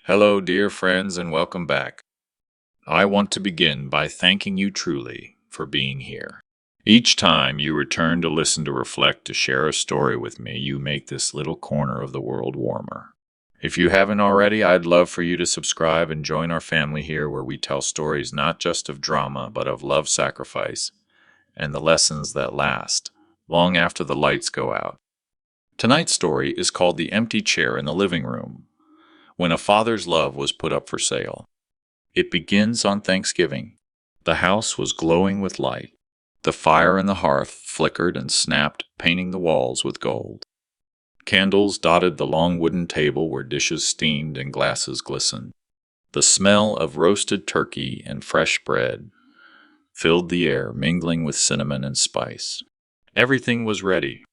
Hello, dear friends, and welcome back. I want to begin by thanking you truly for being here. Each time you return to listen, to reflect, to share a story with me, you make this little corner of the world warmer. If you haven't already, I'd love for you to subscribe and join our family here where we tell stories not just of drama, but of love, sacrifice, and the lessons that last, long after the lights go out. Tonight's story is called The Empty Chair in the Living Room, when a father's love was put up for sale. It begins on Thanksgiving. The house was glowing with light. The fire in the hearth flickered and snapped, painting the walls with gold. Candles dotted the long wooden table where dishes steamed and glasses glistened. The smell of roasted turkey and fresh bread filled the air, mingling with cinnamon and spice. Everything was ready.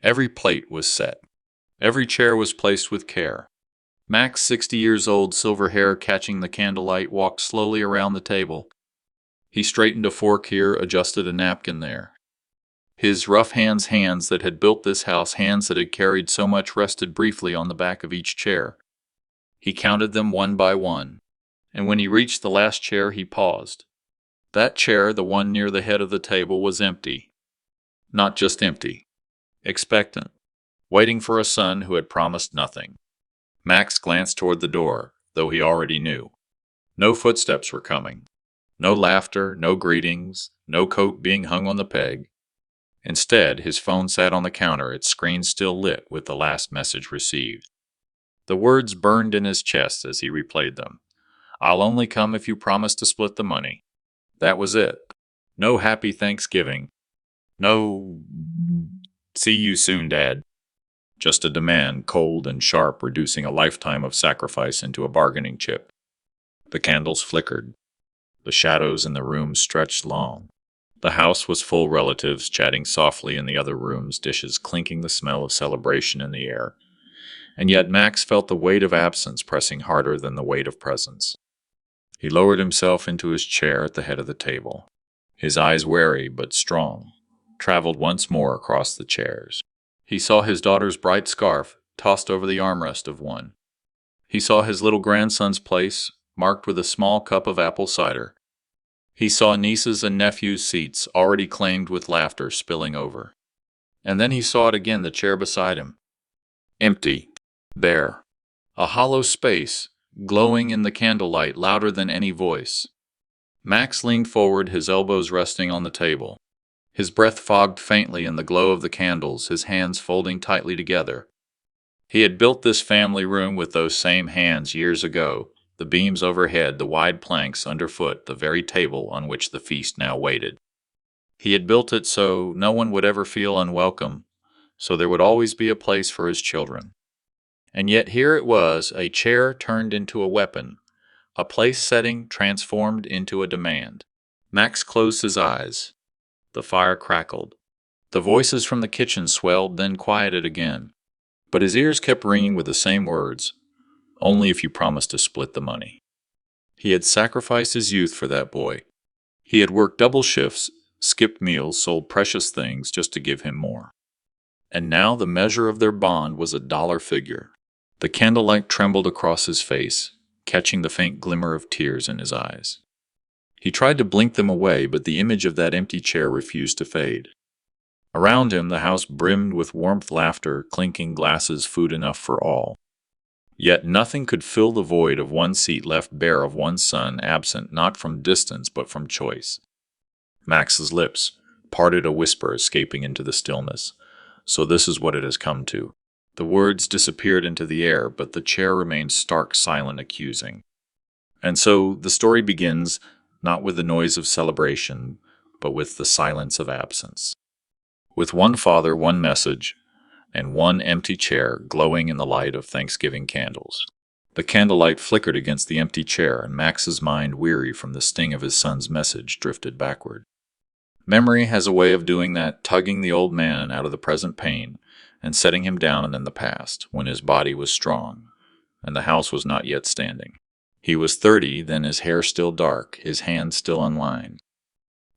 Every plate was set. Every chair was placed with care. Max, 60 years old, silver hair catching the candlelight, walked slowly around the table. He straightened a fork here, adjusted a napkin there. His rough hands that had built this house, hands that had carried so much, rested briefly on the back of each chair. He counted them one by one, and when he reached the last chair, he paused. That chair, the one near the head of the table, was empty. Not just empty, expectant, waiting for a son who had promised nothing. Max glanced toward the door, though he already knew. No footsteps were coming. No laughter, no greetings, no coat being hung on the peg. Instead, his phone sat on the counter, its screen still lit with the last message received. The words burned in his chest as he replayed them. "I'll only come if you promise to split the money." That was it. No happy Thanksgiving. No "see you soon, Dad." Just a demand, cold and sharp, reducing a lifetime of sacrifice into a bargaining chip. The candles flickered. The shadows in the room stretched long. The house was full, relatives chatting softly in the other rooms, dishes clinking, the smell of celebration in the air. And yet Max felt the weight of absence pressing harder than the weight of presence. He lowered himself into his chair at the head of the table. His eyes, wary but strong, traveled once more across the chairs. He saw his daughter's bright scarf tossed over the armrest of one. He saw his little grandson's place marked with a small cup of apple cider. He saw nieces' and nephews' seats already claimed with laughter spilling over. And then he saw it again, the chair beside him. Empty. Bare. A hollow space, glowing in the candlelight louder than any voice. Max leaned forward, his elbows resting on the table. His breath fogged faintly in the glow of the candles, his hands folding tightly together. He had built this family room with those same hands years ago, the beams overhead, the wide planks underfoot, the very table on which the feast now waited. He had built it so no one would ever feel unwelcome, so there would always be a place for his children. And yet here it was, a chair turned into a weapon, a place setting transformed into a demand. Max closed his eyes. The fire crackled. The voices from the kitchen swelled, then quieted again. But his ears kept ringing with the same words, "Only if you promise to split the money." He had sacrificed his youth for that boy. He had worked double shifts, skipped meals, sold precious things just to give him more. And now the measure of their bond was a dollar figure. The candlelight trembled across his face, catching the faint glimmer of tears in his eyes. He tried to blink them away, but the image of that empty chair refused to fade. Around him, the house brimmed with warmth, laughter, clinking glasses, food enough for all. Yet nothing could fill the void of one seat left bare, of one son absent, not from distance but from choice. Max's lips parted, a whisper escaping into the stillness. "So this is what it has come to." The words disappeared into the air, but the chair remained stark, silent, accusing. And so the story begins, not with the noise of celebration, but with the silence of absence. With one father, one message, and one empty chair glowing in the light of Thanksgiving candles. The candlelight flickered against the empty chair, and Max's mind, weary from the sting of his son's message, drifted backward. Memory has a way of doing that, tugging the old man out of the present pain and setting him down in the past, when his body was strong and the house was not yet standing. He was 30, then, his hair still dark, his hands still unlined.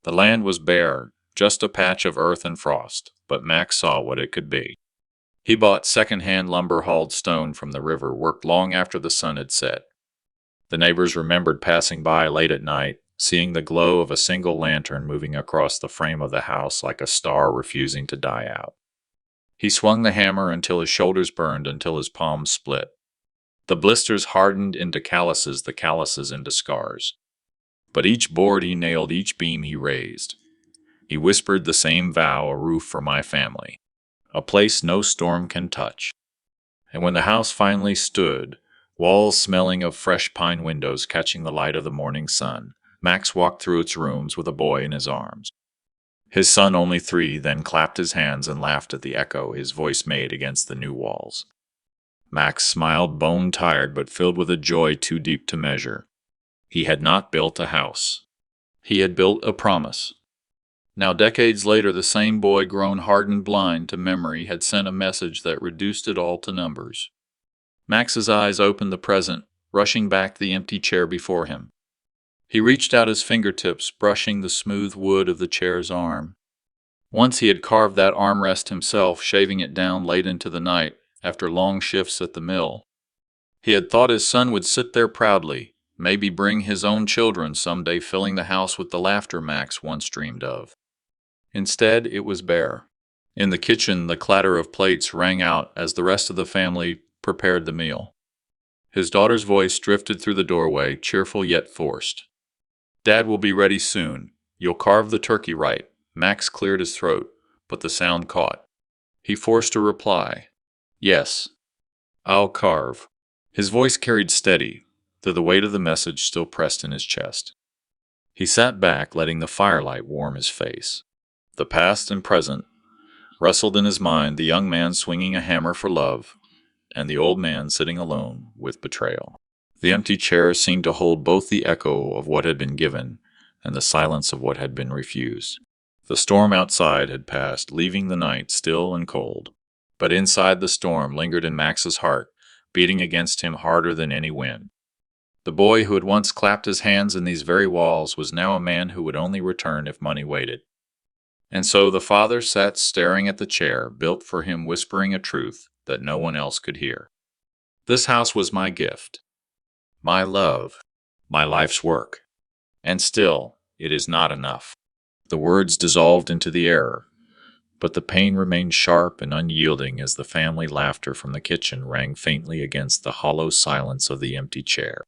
The land was bare, just a patch of earth and frost, but Max saw what it could be. He bought second-hand lumber, hauled stone from the river, worked long after the sun had set. The neighbors remembered passing by late at night, seeing the glow of a single lantern moving across the frame of the house like a star refusing to die out. He swung the hammer until his shoulders burned, until his palms split. The blisters hardened into calluses, the calluses into scars. But each board he nailed, each beam he raised. He whispered the same vow, a roof for my family, a place no storm can touch. And when the house finally stood, walls smelling of fresh pine, windows catching the light of the morning sun, Max walked through its rooms with a boy in his arms. His son, only 3, then clapped his hands and laughed at the echo his voice made against the new walls. Max smiled, bone-tired but filled with a joy too deep to measure. He had not built a house. He had built a promise. Now, decades later, the same boy, grown hardened blind to memory, had sent a message that reduced it all to numbers. Max's eyes opened the present, rushing back the empty chair before him. He reached out his fingertips, brushing the smooth wood of the chair's arm. Once he had carved that armrest himself, shaving it down late into the night, after long shifts at the mill. He had thought his son would sit there proudly, maybe bring his own children someday, filling the house with the laughter Max once dreamed of. Instead, it was bare. In the kitchen, the clatter of plates rang out as the rest of the family prepared the meal. His daughter's voice drifted through the doorway, cheerful yet forced. "Dad will be ready soon. You'll carve the turkey right." Max cleared his throat, but the sound caught. He forced a reply. "Yes, I'll carve." His voice carried steady, though the weight of the message still pressed in his chest. He sat back, letting the firelight warm his face. The past and present wrestled in his mind, the young man swinging a hammer for love, and the old man sitting alone with betrayal. The empty chair seemed to hold both the echo of what had been given and the silence of what had been refused. The storm outside had passed, leaving the night still and cold. But inside, the storm lingered in Max's heart, beating against him harder than any wind. The boy who had once clapped his hands in these very walls was now a man who would only return if money waited. And so the father sat staring at the chair, built for him, whispering a truth that no one else could hear. "This house was my gift, my love, my life's work. And still, it is not enough." The words dissolved into the air, but the pain remained sharp and unyielding as the family laughter from the kitchen rang faintly against the hollow silence of the empty chair.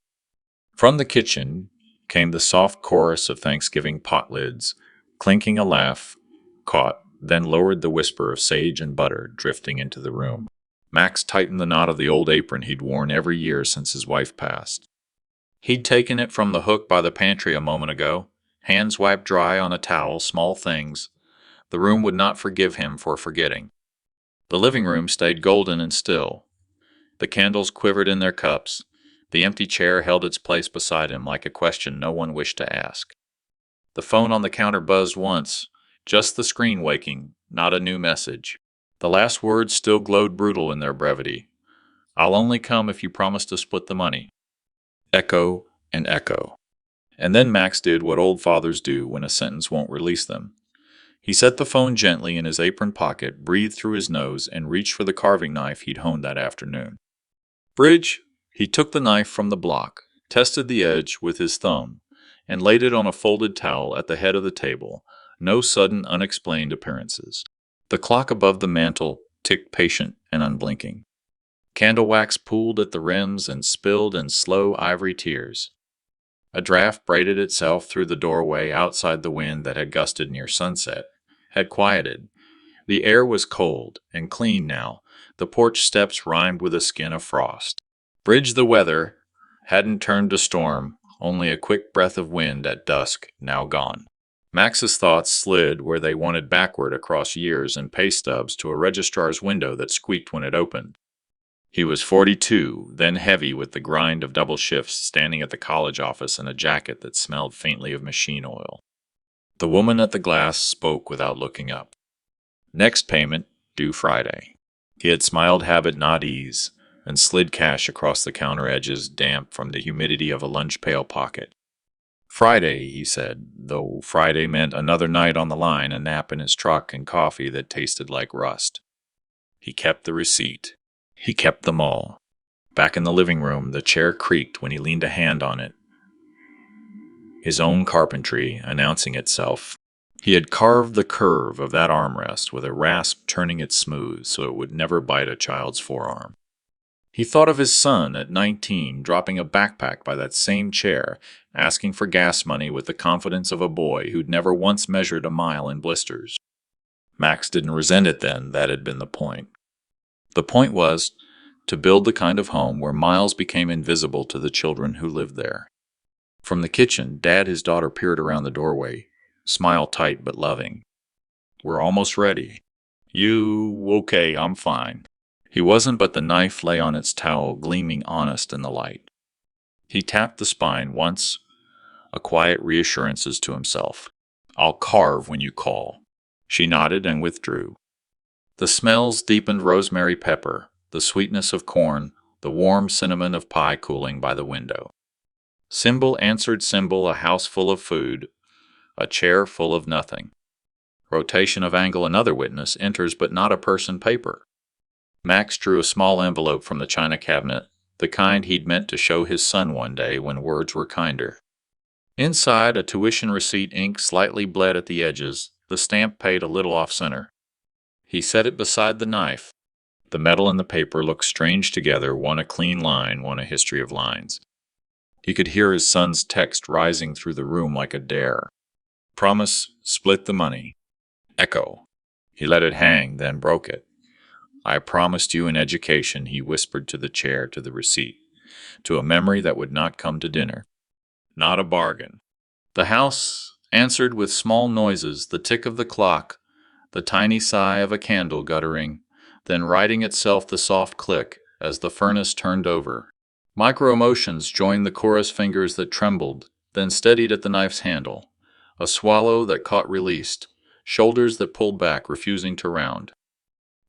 From the kitchen came the soft chorus of Thanksgiving pot lids, clinking, a laugh caught, then lowered, the whisper of sage and butter drifting into the room. Max tightened the knot of the old apron he'd worn every year since his wife passed. He'd taken it from the hook by the pantry a moment ago, hands wiped dry on a towel, small things. The room would not forgive him for forgetting. The living room stayed golden and still. The candles quivered in their cups. The empty chair held its place beside him like a question no one wished to ask. The phone on the counter buzzed once, just the screen waking, not a new message. The last words still glowed brutal in their brevity. "I'll only come if you promise to split the money." Echo and echo. And then Max did what old fathers do when a sentence won't release them. He set the phone gently in his apron pocket, breathed through his nose, and reached for the carving knife he'd honed that afternoon. "Bridge!" He took the knife from the block, tested the edge with his thumb, and laid it on a folded towel at the head of the table. No sudden, unexplained appearances. The clock above the mantel ticked patient and unblinking. Candle wax pooled at the rims and spilled in slow ivory tears. A draft braided itself through the doorway outside. The wind that had gusted near sunset had quieted. The air was cold and clean now. The porch steps rhymed with a skin of frost. Bridge, the weather hadn't turned to storm, only a quick breath of wind at dusk, now gone. Max's thoughts slid where they wanted, backward across years and pay stubs to a registrar's window that squeaked when it opened. He was 42, then heavy with the grind of double shifts, standing at the college office in a jacket that smelled faintly of machine oil. The woman at the glass spoke without looking up. Next payment, due Friday. He had smiled habit, not ease, and slid cash across the counter edges, damp from the humidity of a lunch pail pocket. Friday, he said, though Friday meant another night on the line, a nap in his truck, and coffee that tasted like rust. He kept the receipt. He kept them all. Back in the living room, the chair creaked when he leaned a hand on it, his own carpentry announcing itself. He had carved the curve of that armrest with a rasp turning it smooth so it would never bite a child's forearm. He thought of his son at 19 dropping a backpack by that same chair, asking for gas money with the confidence of a boy who'd never once measured a mile in blisters. Max didn't resent it then, that had been the point. The point was to build the kind of home where miles became invisible to the children who lived there. From the kitchen, his daughter peered around the doorway, smile tight but loving. "We're almost ready." Okay, I'm fine." He wasn't, but the knife lay on its towel, gleaming honest in the light. He tapped the spine once, a quiet reassurances to himself. "I'll carve when you call." She nodded and withdrew. The smells deepened: rosemary, pepper, the sweetness of corn, the warm cinnamon of pie cooling by the window. Symbol answered symbol, a house full of food, a chair full of nothing. Rotation of angle, another witness enters but not a person. Paper. Max drew a small envelope from the china cabinet, the kind he'd meant to show his son one day when words were kinder. Inside, a tuition receipt, ink slightly bled at the edges, the stamp paid a little off-center. He set it beside the knife. The metal and the paper looked strange together, one a clean line, one a history of lines. He could hear his son's text rising through the room like a dare. "Promise, split the money." Echo. He let it hang, then broke it. "I promised you an education," he whispered to the chair, to the receipt, to a memory that would not come to dinner. "Not a bargain." The house answered with small noises, the tick of the clock, the tiny sigh of a candle guttering, then righting itself, the soft click as the furnace turned over. Micro-emotions joined the chorus: fingers that trembled, then steadied at the knife's handle, a swallow that caught, released, shoulders that pulled back, refusing to round.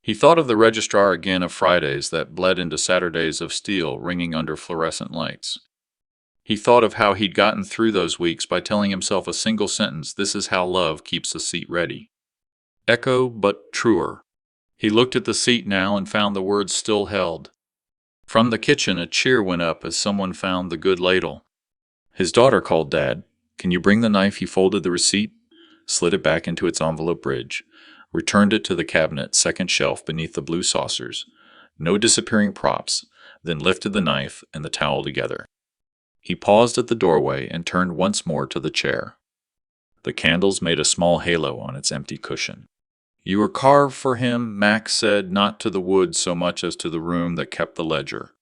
He thought of the registrar again, of Fridays that bled into Saturdays, of steel ringing under fluorescent lights. He thought of how he'd gotten through those weeks by telling himself a single sentence: "This is how love keeps a seat ready." Echo, but truer. He looked at the seat now and found the words still held. From the kitchen, a cheer went up as someone found the good ladle. His daughter called, "Dad, can you bring the knife?" He folded the receipt, slid it back into its envelope bridge, returned it to the cabinet, second shelf beneath the blue saucers. No disappearing props, then lifted the knife and the towel together. He paused at the doorway and turned once more to the chair. The candles made a small halo on its empty cushion. "You were carved for him," Max said, not to the wood so much as to the room that kept the ledger.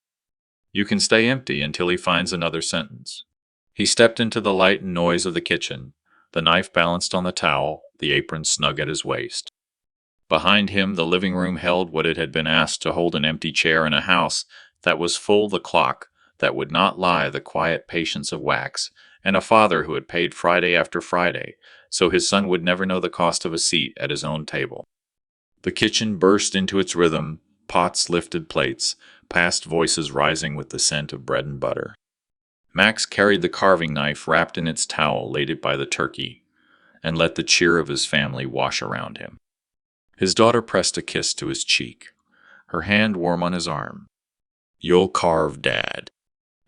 "You can stay empty until he finds another sentence." He stepped into the light and noise of the kitchen, the knife balanced on the towel, the apron snug at his waist. Behind him, the living room held what it had been asked to hold: an empty chair in a house that was full, the clock that would not lie, the quiet patience of wax, and a father who had paid Friday after Friday, so his son would never know the cost of a seat at his own table. The kitchen burst into its rhythm, pots lifted, plates, past voices rising with the scent of bread and butter. Max carried the carving knife wrapped in its towel, laid it by the turkey, and let the cheer of his family wash around him. His daughter pressed a kiss to his cheek, her hand warm on his arm. "You'll carve, Dad,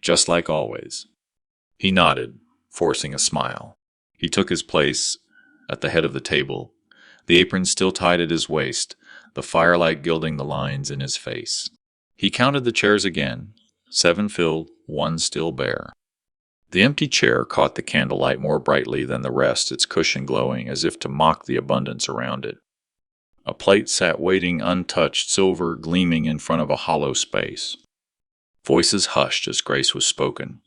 just like always." He nodded, forcing a smile. He took his place at the head of the table, the apron still tied at his waist, the firelight gilding the lines in his face. He counted the chairs again, 7 filled, 1 still bare. The empty chair caught the candlelight more brightly than the rest, its cushion glowing as if to mock the abundance around it. A plate sat waiting, untouched, silver gleaming in front of a hollow space. Voices hushed as grace was spoken,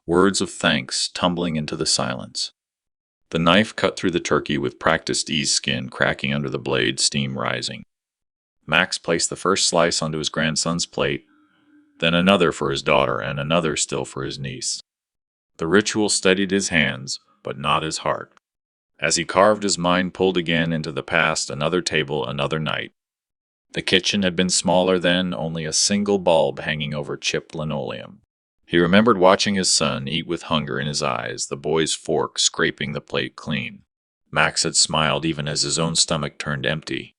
words of thanks tumbling into the silence. The knife cut through the turkey with practiced ease, skin cracking under the blade, steam rising. Max placed the first slice onto his grandson's plate, then another for his daughter, and another still for his niece. The ritual steadied his hands, but not his heart. As he carved, his mind pulled again into the past, another table, another night. The kitchen had been smaller then, only a single bulb hanging over chipped linoleum. He remembered watching his son eat with hunger in his eyes, the boy's fork scraping the plate clean. Max had smiled even as his own stomach turned empty.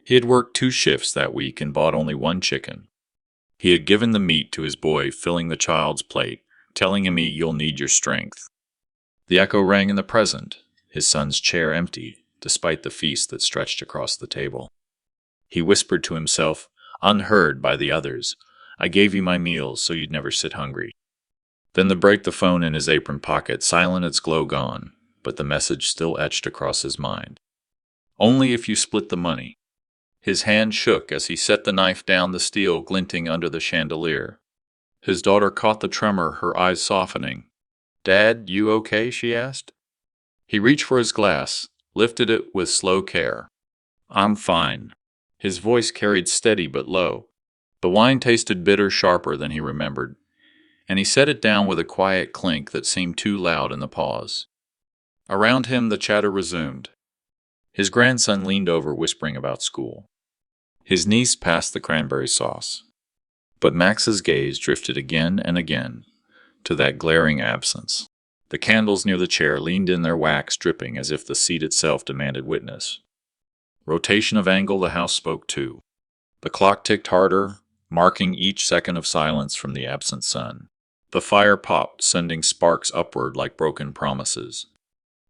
He had worked 2 shifts that week and bought only 1 chicken. He had given the meat to his boy, filling the child's plate, telling him, "Eat, you'll need your strength." The echo rang in the present, his son's chair empty, despite the feast that stretched across the table. He whispered to himself, unheard by the others, "I gave you my meals so you'd never sit hungry." Then the phone in his apron pocket, silent, its glow gone, but the message still etched across his mind. "Only if you split the money." His hand shook as he set the knife down, the steel glinting under the chandelier. His daughter caught the tremor, her eyes softening. "Dad, you okay?" she asked. He reached for his glass, lifted it with slow care. "I'm fine." His voice carried steady but low. The wine tasted bitter, sharper than he remembered, and he set it down with a quiet clink that seemed too loud in the pause. Around him the chatter resumed. His grandson leaned over, whispering about school. His niece passed the cranberry sauce. But Max's gaze drifted again and again to that glaring absence. The candles near the chair leaned in, their wax dripping as if the seat itself demanded witness. Rotation of angle, the house spoke too. The clock ticked harder, marking each second of silence from the absent sun. The fire popped, sending sparks upward like broken promises.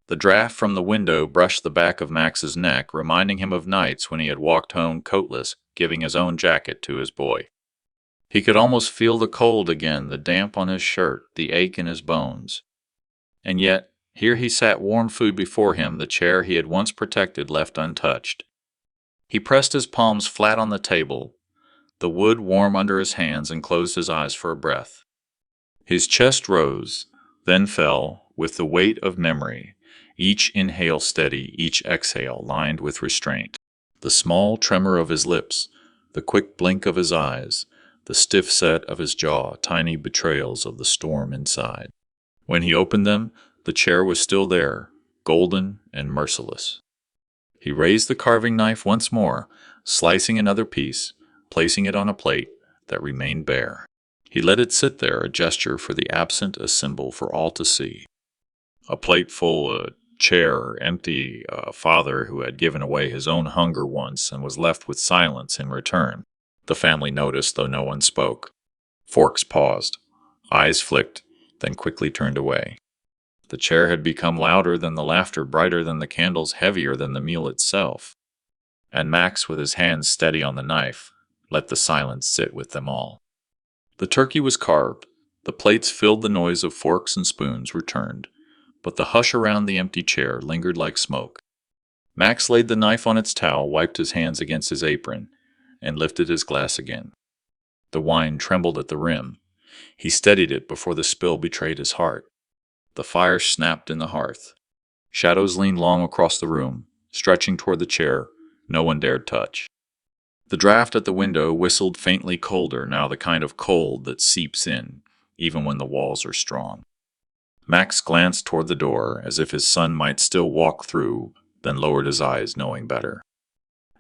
The draft from the window brushed the back of Max's neck, reminding him of nights when he had walked home coatless, giving his own jacket to his boy. He could almost feel the cold again, the damp on his shirt, the ache in his bones. And yet, here he sat, warm food before him, the chair he had once protected left untouched. He pressed his palms flat on the table, the wood warm under his hands, and closed his eyes for a breath. His chest rose, then fell, with the weight of memory, each inhale steady, each exhale lined with restraint. The small tremor of his lips, the quick blink of his eyes, the stiff set of his jaw, tiny betrayals of the storm inside. When he opened them, the chair was still there, golden and merciless. He raised the carving knife once more, slicing another piece, placing it on a plate that remained bare. He let it sit there, a gesture for the absent, a symbol for all to see. A plate full, a chair empty, a father who had given away his own hunger once and was left with silence in return. The family noticed, though no one spoke. Forks paused. Eyes flicked, then quickly turned away. The chair had become louder than the laughter, brighter than the candles, heavier than the meal itself. And Max, with his hands steady on the knife, let the silence sit with them all. The turkey was carved. The plates filled, the noise of forks and spoons returned. But the hush around the empty chair lingered like smoke. Max laid the knife on its towel, wiped his hands against his apron, and lifted his glass again. The wine trembled at the rim. He steadied it before the spill betrayed his heart. The fire snapped in the hearth. Shadows leaned long across the room, stretching toward the chair no one dared touch. The draft at the window whistled faintly, colder now, the kind of cold that seeps in, even when the walls are strong. Max glanced toward the door, as if his son might still walk through, then lowered his eyes, knowing better.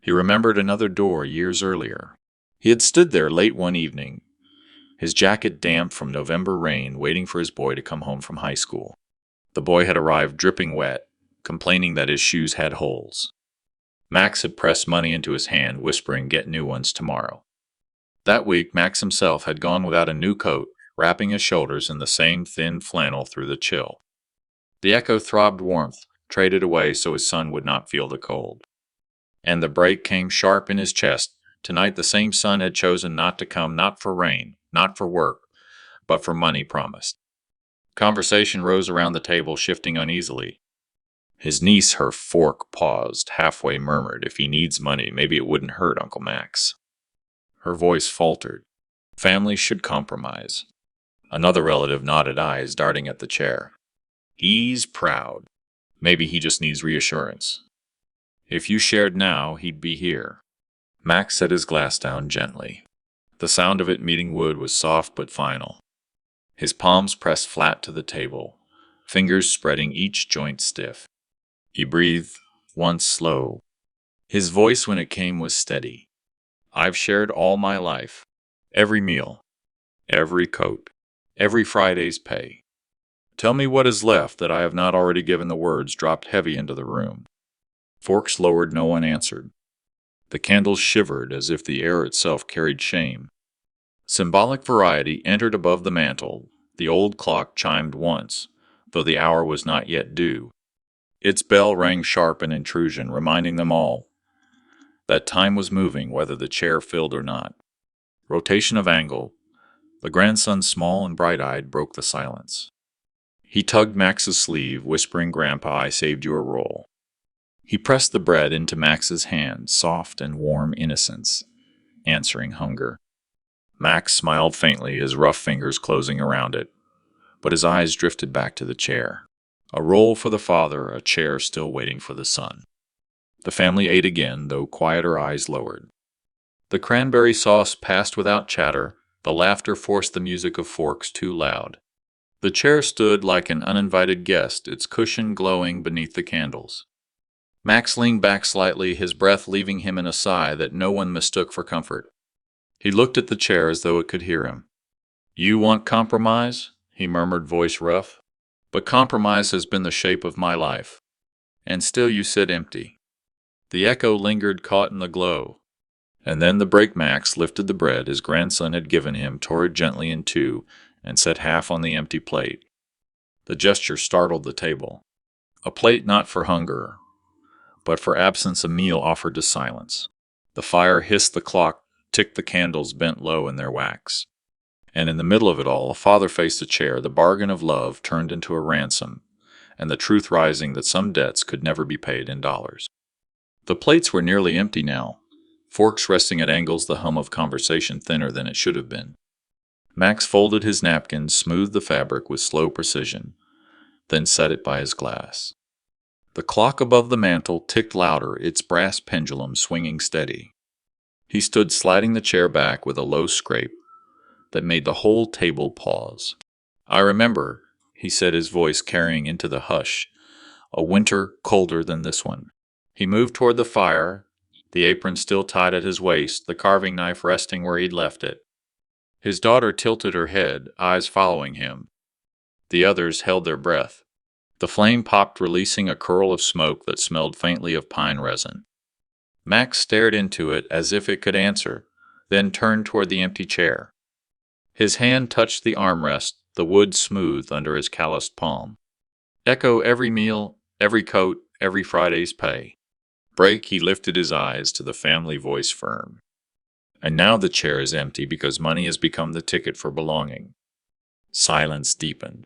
He remembered another door years earlier. He had stood there late one evening, his jacket damp from November rain, waiting for his boy to come home from high school. The boy had arrived dripping wet, complaining that his shoes had holes. Max had pressed money into his hand, whispering, "Get new ones tomorrow." That week, Max himself had gone without a new coat, wrapping his shoulders in the same thin flannel through the chill. The echo throbbed warmth, traded away so his son would not feel the cold. And the break came sharp in his chest. Tonight the same son had chosen not to come, not for rain, not for work, but for money promised. Conversation rose around the table, shifting uneasily. His niece, her fork paused, halfway murmured, "If he needs money, maybe it wouldn't hurt Uncle Max." Her voice faltered. Families should compromise. Another relative nodded, eyes darting at the chair. "He's proud. Maybe he just needs reassurance. If you shared now, he'd be here." Max set his glass down gently. The sound of it meeting wood was soft but final. His palms pressed flat to the table, fingers spreading each joint stiff. He breathed, once slow. His voice, when it came, was steady. "I've shared all my life. Every meal. Every coat. Every Friday's pay. Tell me what is left that I have not already given." The words dropped heavy into the room. Forks lowered, no one answered. The candles shivered as if the air itself carried shame. Symbolic variety entered above the mantel. The old clock chimed once, though the hour was not yet due. Its bell rang sharp in intrusion, reminding them all that time was moving, whether the chair filled or not. Rotation of angle. The grandson, small and bright-eyed, broke the silence. He tugged Max's sleeve, whispering, "Grandpa, I saved you a roll." He pressed the bread into Max's hand, soft and warm innocence, answering hunger. Max smiled faintly, his rough fingers closing around it, but his eyes drifted back to the chair. A roll for the father, a chair still waiting for the son. The family ate again, though quieter eyes lowered. The cranberry sauce passed without chatter. The laughter forced the music of forks too loud. The chair stood like an uninvited guest, its cushion glowing beneath the candles. Max leaned back slightly, his breath leaving him in a sigh that no one mistook for comfort. He looked at the chair as though it could hear him. "You want compromise?" he murmured, voice rough. "But compromise has been the shape of my life. And still you sit empty." The echo lingered, caught in the glow. And then the break. Max lifted the bread his grandson had given him, tore it gently in two, and set half on the empty plate. The gesture startled the table. A plate not for hunger, but for absence, a meal offered to silence. The fire hissed, the clock ticked, the candles bent low in their wax. And in the middle of it all, a father faced a chair, the bargain of love turned into a ransom, and the truth rising that some debts could never be paid in dollars. The plates were nearly empty now, forks resting at angles, the hum of conversation thinner than it should have been. Max folded his napkin, smoothed the fabric with slow precision, then set it by his glass. The clock above the mantel ticked louder, its brass pendulum swinging steady. He stood, sliding the chair back with a low scrape that made the whole table pause. "I remember," he said, his voice carrying into the hush, "a winter colder than this one." He moved toward the fire, the apron still tied at his waist, the carving knife resting where he'd left it. His daughter tilted her head, eyes following him. The others held their breath. The flame popped, releasing a curl of smoke that smelled faintly of pine resin. Max stared into it as if it could answer, then turned toward the empty chair. His hand touched the armrest, the wood smooth under his calloused palm. Echo every meal, every coat, every Friday's pay. Break, he lifted his eyes to the family voice firm. And now the chair is empty because money has become the ticket for belonging. Silence deepened.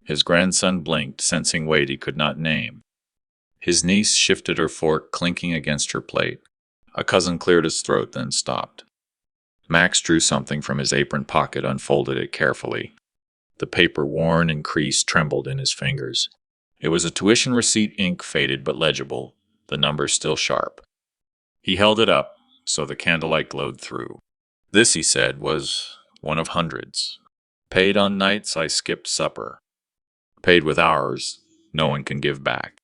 His grandson blinked, sensing weight he could not name. His niece shifted her fork, clinking against her plate. A cousin cleared his throat, then stopped. Max drew something from his apron pocket, unfolded it carefully. The paper, worn and creased, trembled in his fingers. It was a tuition receipt, ink faded but legible, the numbers still sharp. He held it up so the candlelight glowed through. "This," he said, "was one of hundreds. Paid on nights I skipped supper. Paid with hours no one can give back."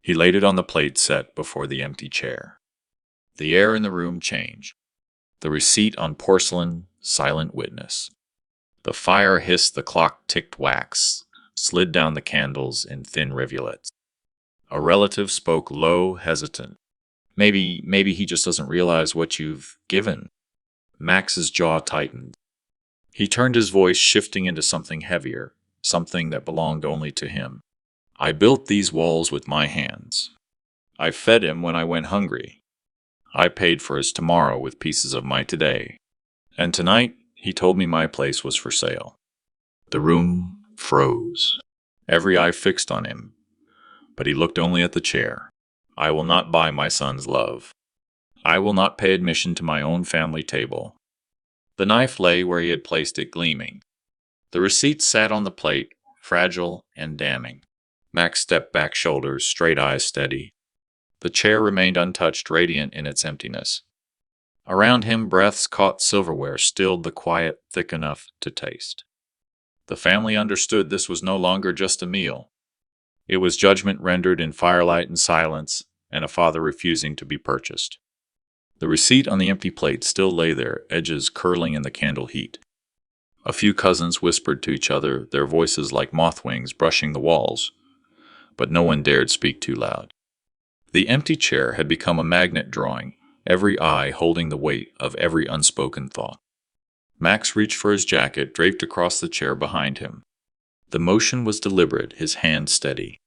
He laid it on the plate set before the empty chair. The air in the room changed. The receipt on porcelain, silent witness. The fire hissed, the clock ticked, wax slid down the candles in thin rivulets. A relative spoke low, hesitant. Maybe he just doesn't realize what you've given." Max's jaw tightened. He turned, his voice shifting into something heavier, something that belonged only to him. "I built these walls with my hands. I fed him when I went hungry. I paid for his tomorrow with pieces of my today. And tonight, he told me my place was for sale." The room froze. Every eye fixed on him, but he looked only at the chair. "I will not buy my son's love. I will not pay admission to my own family table." The knife lay where he had placed it, gleaming. The receipt sat on the plate, fragile and damning. Max stepped back, shoulders straight, eyes steady. The chair remained untouched, radiant in its emptiness. Around him, breaths caught silverware, stilled, the quiet thick enough to taste. The family understood this was no longer just a meal. It was judgment rendered in firelight and silence, and a father refusing to be purchased. The receipt on the empty plate still lay there, edges curling in the candle heat. A few cousins whispered to each other, their voices like moth wings brushing the walls, but no one dared speak too loud. The empty chair had become a magnet, drawing every eye, holding the weight of every unspoken thought. Max reached for his jacket, draped across the chair behind him. The motion was deliberate, his hand steady.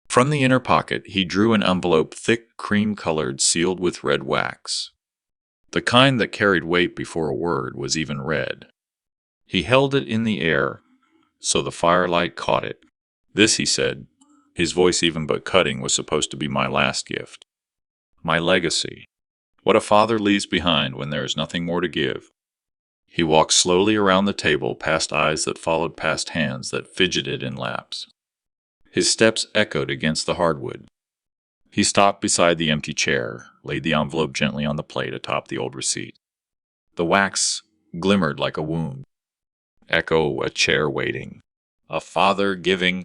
From the inner pocket, he drew an envelope thick, cream-colored, sealed with red wax. The kind that carried weight before a word was even red. He held it in the air, so the firelight caught it. "This," he said, his voice even but cutting, "was supposed to be my last gift. My legacy. What a father leaves behind when there is nothing more to give." He walked slowly around the table, past eyes that followed past hands that fidgeted in laps. His steps echoed against the hardwood. He stopped beside the empty chair, laid the envelope gently on the plate atop the old receipt. The wax glimmered like a wound. Echo, a chair waiting. A father giving,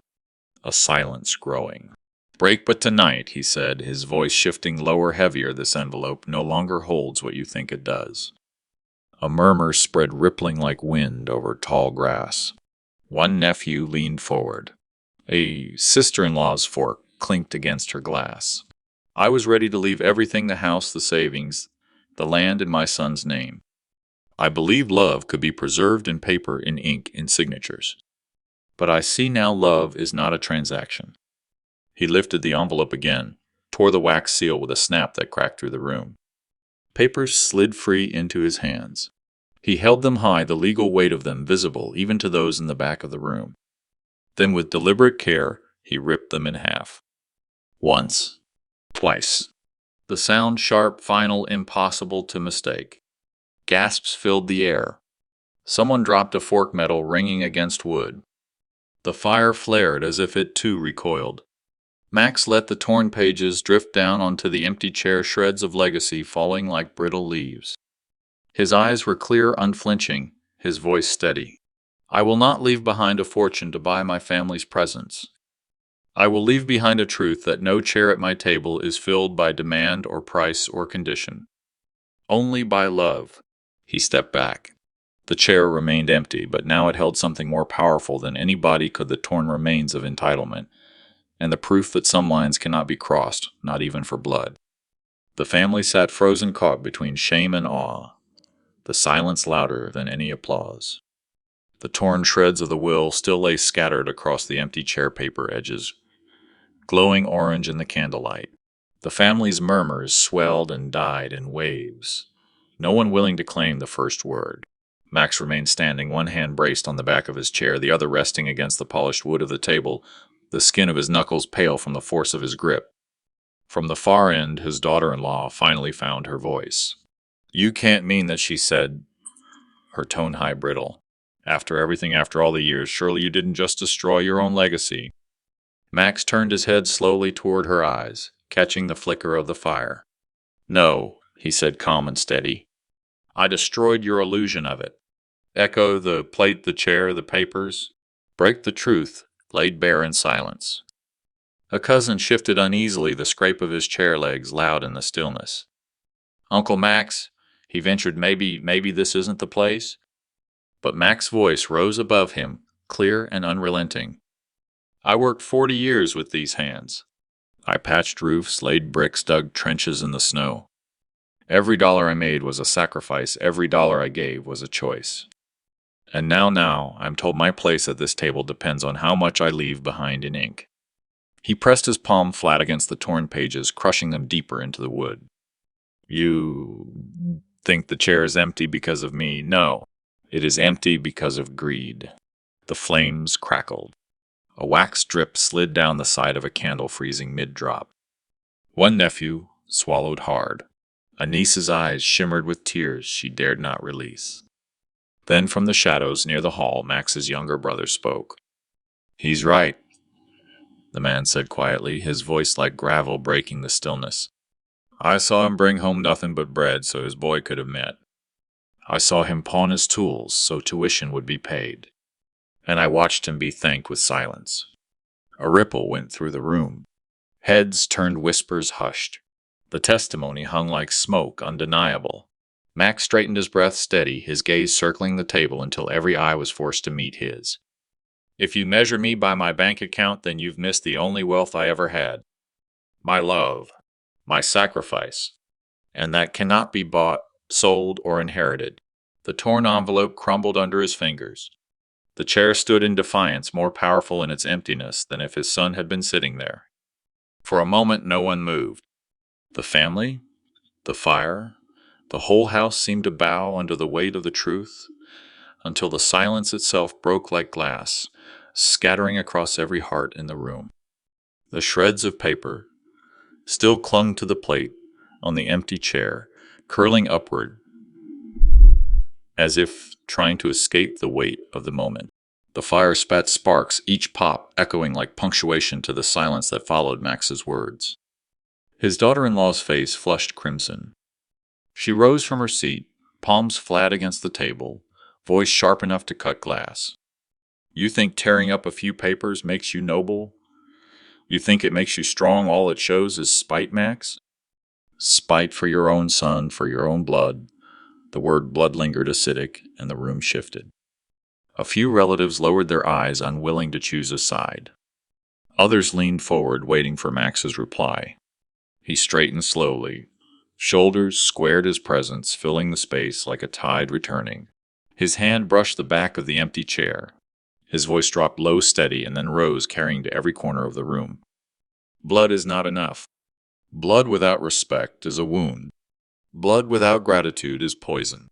a silence growing. "Break but tonight," he said, his voice shifting lower, heavier. "This envelope no longer holds what you think it does." A murmur spread rippling like wind over tall grass. One nephew leaned forward. A sister-in-law's fork clinked against her glass. "I was ready to leave everything, the house, the savings, the land, in my son's name. I believed love could be preserved in paper, in ink, in signatures. But I see now love is not a transaction." He lifted the envelope again, tore the wax seal with a snap that cracked through the room. Papers slid free into his hands. He held them high, the legal weight of them visible even to those in the back of the room. Then with deliberate care, he ripped them in half. Once. Twice. The sound sharp, final, impossible to mistake. Gasps filled the air. Someone dropped a fork, metal ringing against wood. The fire flared as if it too recoiled. Max let the torn pages drift down onto the empty chair, shreds of legacy falling like brittle leaves. His eyes were clear, unflinching, his voice steady. "I will not leave behind a fortune to buy my family's presence. I will leave behind a truth that no chair at my table is filled by demand or price or condition. Only by love." He stepped back. The chair remained empty, but now it held something more powerful than any body could: the torn remains of entitlement, and the proof that some lines cannot be crossed, not even for blood. The family sat frozen, caught between shame and awe, the silence louder than any applause. The torn shreds of the will still lay scattered across the empty chair paper edges, glowing orange in the candlelight. The family's murmurs swelled and died in waves, no one willing to claim the first word. Max remained standing, one hand braced on the back of his chair, the other resting against the polished wood of the table, the skin of his knuckles pale from the force of his grip. From the far end, his daughter-in-law finally found her voice. "You can't mean that," she said, her tone high, brittle. "After everything, after all the years, surely you didn't just destroy your own legacy." Max turned his head slowly toward her eyes, catching the flicker of the fire. "No," he said, calm and steady. "I destroyed your illusion of it. Echo, the plate, the chair, the papers. Break the truth, laid bare in silence." A cousin shifted uneasily, the scrape of his chair legs loud in the stillness. "Uncle Max," he ventured, maybe this isn't the place." But Max's voice rose above him, clear and unrelenting. "I worked 40 years with these hands. I patched roofs, laid bricks, dug trenches in the snow. Every dollar I made was a sacrifice, every dollar I gave was a choice. And now, I'm told my place at this table depends on how much I leave behind in ink." He pressed his palm flat against the torn pages, crushing them deeper into the wood. "You think the chair is empty because of me? No, it is empty because of greed." The flames crackled. A wax drip slid down the side of a candle, freezing mid-drop. One nephew swallowed hard. A niece's eyes shimmered with tears she dared not release. Then from the shadows near the hall, Max's younger brother spoke. "He's right," the man said quietly, his voice like gravel breaking the stillness. "I saw him bring home nothing but bread so his boy could have met. I saw him pawn his tools so tuition would be paid. And I watched him be thanked with silence." A ripple went through the room. Heads turned, whispers hushed. The testimony hung like smoke, undeniable. Max straightened, his breath steady, his gaze circling the table until every eye was forced to meet his. "If you measure me by my bank account, then you've missed the only wealth I ever had. My love. My sacrifice. And that cannot be bought, sold, or inherited. The torn envelope crumbled under his fingers. The chair stood in defiance, more powerful in its emptiness than if his son had been sitting there. For a moment, no one moved. The family, the fire, the whole house seemed to bow under the weight of the truth, until the silence itself broke like glass, scattering across every heart in the room. The shreds of paper still clung to the plate on the empty chair, curling upward, as if trying to escape the weight of the moment. The fire spat sparks, each pop echoing like punctuation to the silence that followed Max's words. His daughter-in-law's face flushed crimson. She rose from her seat, palms flat against the table, voice sharp enough to cut glass. "You think tearing up a few papers makes you noble? You think it makes you strong? All it shows is spite, Max? Spite for your own son, for your own blood." The word blood lingered acidic, and the room shifted. A few relatives lowered their eyes, unwilling to choose a side. Others leaned forward, waiting for Max's reply. He straightened slowly. Shoulders squared his presence, filling the space like a tide returning. His hand brushed the back of the empty chair. His voice dropped low, steady, and then rose, carrying to every corner of the room. "Blood is not enough. Blood without respect is a wound. Blood without gratitude is poison.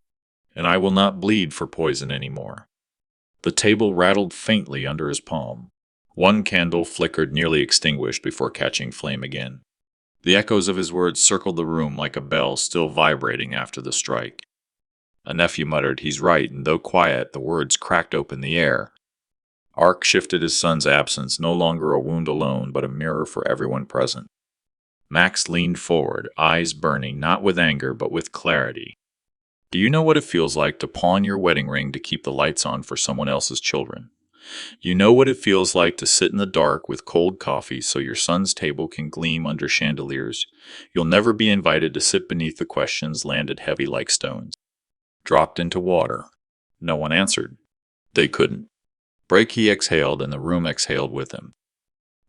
And I will not bleed for poison anymore." The table rattled faintly under his palm. One candle flickered, nearly extinguished, before catching flame again. The echoes of his words circled the room like a bell still vibrating after the strike. A nephew muttered, "He's right," and though quiet, the words cracked open the air. Ark shifted his son's absence, no longer a wound alone, but a mirror for everyone present. Max leaned forward, eyes burning, not with anger, but with clarity. "Do you know what it feels like to pawn your wedding ring to keep the lights on for someone else's children? You know what it feels like to sit in the dark with cold coffee so your son's table can gleam under chandeliers? You'll never be invited to sit beneath the questions landed heavy like stones. Dropped into water." No one answered. They couldn't. Break he exhaled, and the room exhaled with him.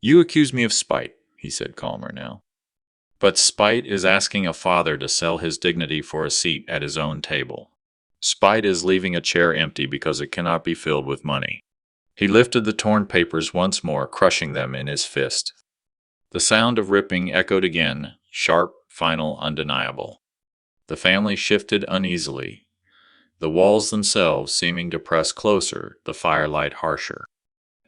"You accuse me of spite," he said, calmer now. "But spite is asking a father to sell his dignity for a seat at his own table. Spite is leaving a chair empty because it cannot be filled with money." He lifted the torn papers once more, crushing them in his fist. The sound of ripping echoed again, sharp, final, undeniable. The family shifted uneasily, the walls themselves seeming to press closer, the firelight harsher.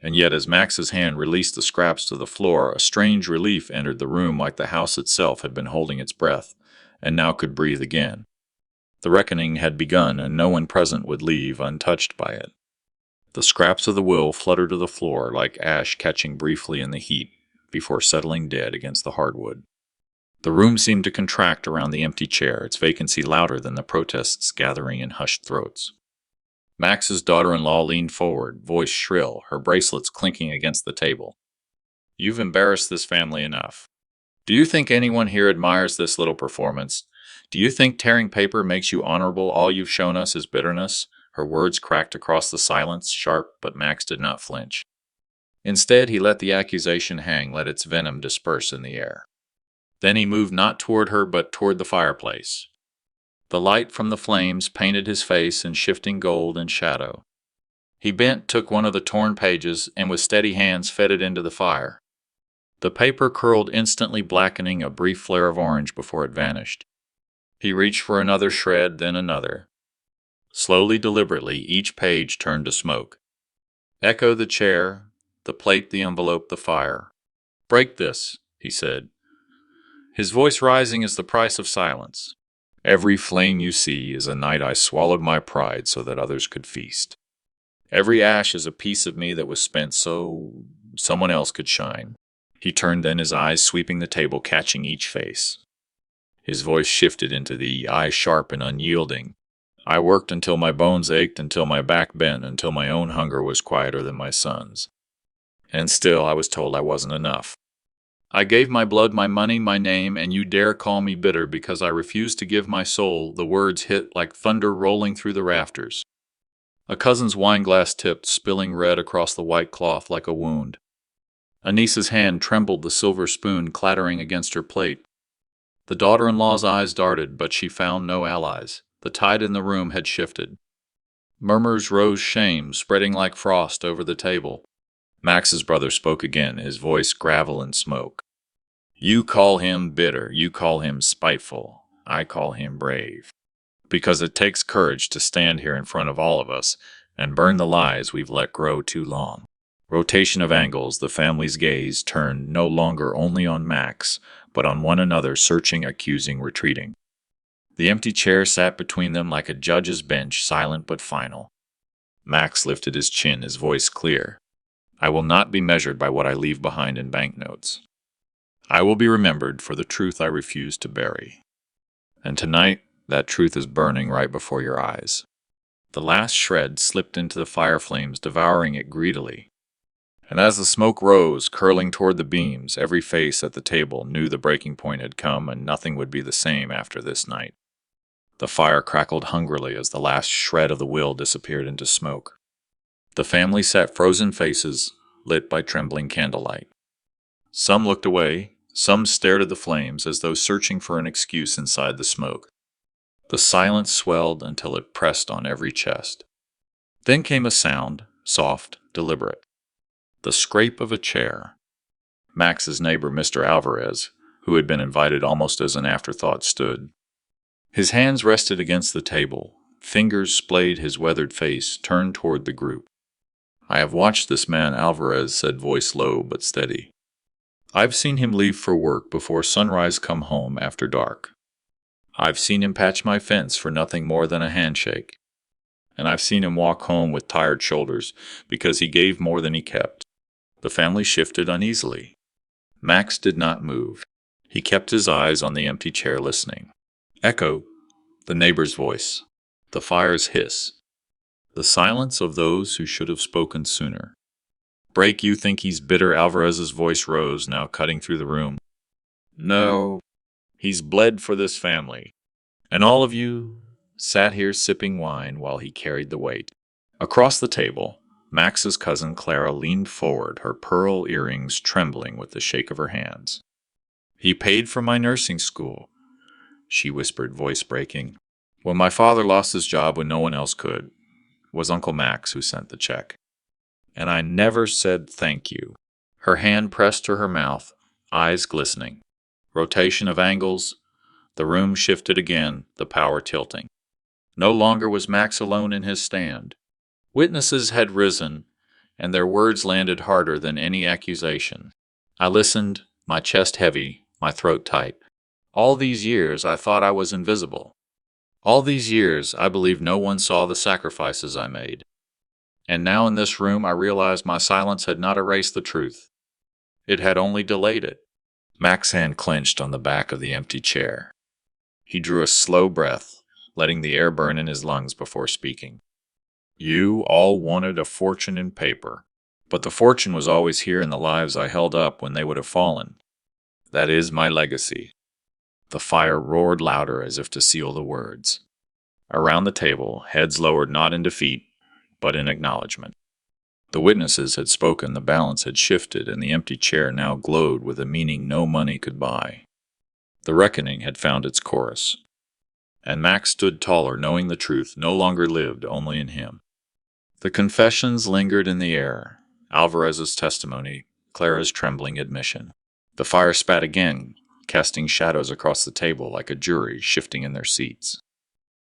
And yet, as Max's hand released the scraps to the floor, a strange relief entered the room, like the house itself had been holding its breath, and now could breathe again. The reckoning had begun, and no one present would leave untouched by it. The scraps of the will fluttered to the floor like ash catching briefly in the heat before settling dead against the hardwood. The room seemed to contract around the empty chair, its vacancy louder than the protests gathering in hushed throats. Max's daughter-in-law leaned forward, voice shrill, her bracelets clinking against the table. "You've embarrassed this family enough. Do you think anyone here admires this little performance? Do you think tearing paper makes you honorable? All you've shown us is bitterness." Her words cracked across the silence, sharp, but Max did not flinch. Instead, he let the accusation hang, let its venom disperse in the air. Then he moved not toward her, but toward the fireplace. The light from the flames painted his face in shifting gold and shadow. He bent, took one of the torn pages, and with steady hands fed it into the fire. The paper curled, instantly blackening, a brief flare of orange before it vanished. He reached for another shred, then another. Slowly, deliberately, each page turned to smoke. Echo the chair, the plate, the envelope, the fire. "Break this," he said, his voice rising as the price of silence. "Every flame you see is a night I swallowed my pride so that others could feast. Every ash is a piece of me that was spent so someone else could shine." He turned then, his eyes sweeping the table, catching each face. His voice shifted into the eye sharp and unyielding. "I worked until my bones ached, until my back bent, until my own hunger was quieter than my son's. And still I was told I wasn't enough. I gave my blood, my money, my name, and you dare call me bitter because I refused to give my soul." The words hit like thunder rolling through the rafters. A cousin's wineglass tipped, spilling red across the white cloth like a wound. A niece's hand trembled, the silver spoon clattering against her plate. The daughter-in-law's eyes darted, but she found no allies. The tide in the room had shifted. Murmurs rose shame, spreading like frost over the table. Max's brother spoke again, his voice gravel and smoke. You call him bitter, you call him spiteful, I call him brave. Because it takes courage to stand here in front of all of us and burn the lies we've let grow too long. Rotation of angles, the family's gaze turned no longer only on Max, but on one another, searching, accusing, retreating. The empty chair sat between them like a judge's bench, silent but final. Max lifted his chin, his voice clear. I will not be measured by what I leave behind in banknotes. I will be remembered for the truth I refuse to bury. And tonight, that truth is burning right before your eyes. The last shred slipped into the fire flames, devouring it greedily. And as the smoke rose, curling toward the beams, every face at the table knew the breaking point had come and nothing would be the same after this night. The fire crackled hungrily as the last shred of the will disappeared into smoke. The family sat frozen faces, lit by trembling candlelight. Some looked away, some stared at the flames as though searching for an excuse inside the smoke. The silence swelled until it pressed on every chest. Then came a sound, soft, deliberate. The scrape of a chair. Max's neighbor, Mr. Alvarez, who had been invited almost as an afterthought, stood. His hands rested against the table, fingers splayed his weathered face, turned toward the group. I have watched this man, Alvarez said, voice low but steady. I've seen him leave for work before sunrise, come home after dark. I've seen him patch my fence for nothing more than a handshake. And I've seen him walk home with tired shoulders because he gave more than he kept. The family shifted uneasily. Max did not move. He kept his eyes on the empty chair, listening. Echo, the neighbor's voice, the fire's hiss, the silence of those who should have spoken sooner. Break, you think he's bitter? Alvarez's voice rose, now cutting through the room. No, he's bled for this family. And all of you sat here sipping wine while he carried the weight. Across the table, Max's cousin Clara leaned forward, her pearl earrings trembling with the shake of her hands. He paid for my nursing school, she whispered, voice breaking. When my father lost his job when no one else could, it was Uncle Max who sent the check. And I never said thank you. Her hand pressed to her mouth, eyes glistening. Rotation of angles. The room shifted again, the power tilting. No longer was Max alone in his stand. Witnesses had risen, and their words landed harder than any accusation. I listened, my chest heavy, my throat tight. All these years I thought I was invisible. All these years I believed no one saw the sacrifices I made. And now in this room I realized my silence had not erased the truth. It had only delayed it. Max's hand clenched on the back of the empty chair. He drew a slow breath, letting the air burn in his lungs before speaking. You all wanted a fortune in paper, but the fortune was always here in the lives I held up when they would have fallen. That is my legacy. The fire roared louder as if to seal the words. Around the table, heads lowered not in defeat, but in acknowledgement. The witnesses had spoken, the balance had shifted, and the empty chair now glowed with a meaning no money could buy. The reckoning had found its chorus. And Max stood taller, knowing the truth no longer lived only in him. The confessions lingered in the air, Alvarez's testimony, Clara's trembling admission. The fire spat again, casting shadows across the table like a jury shifting in their seats.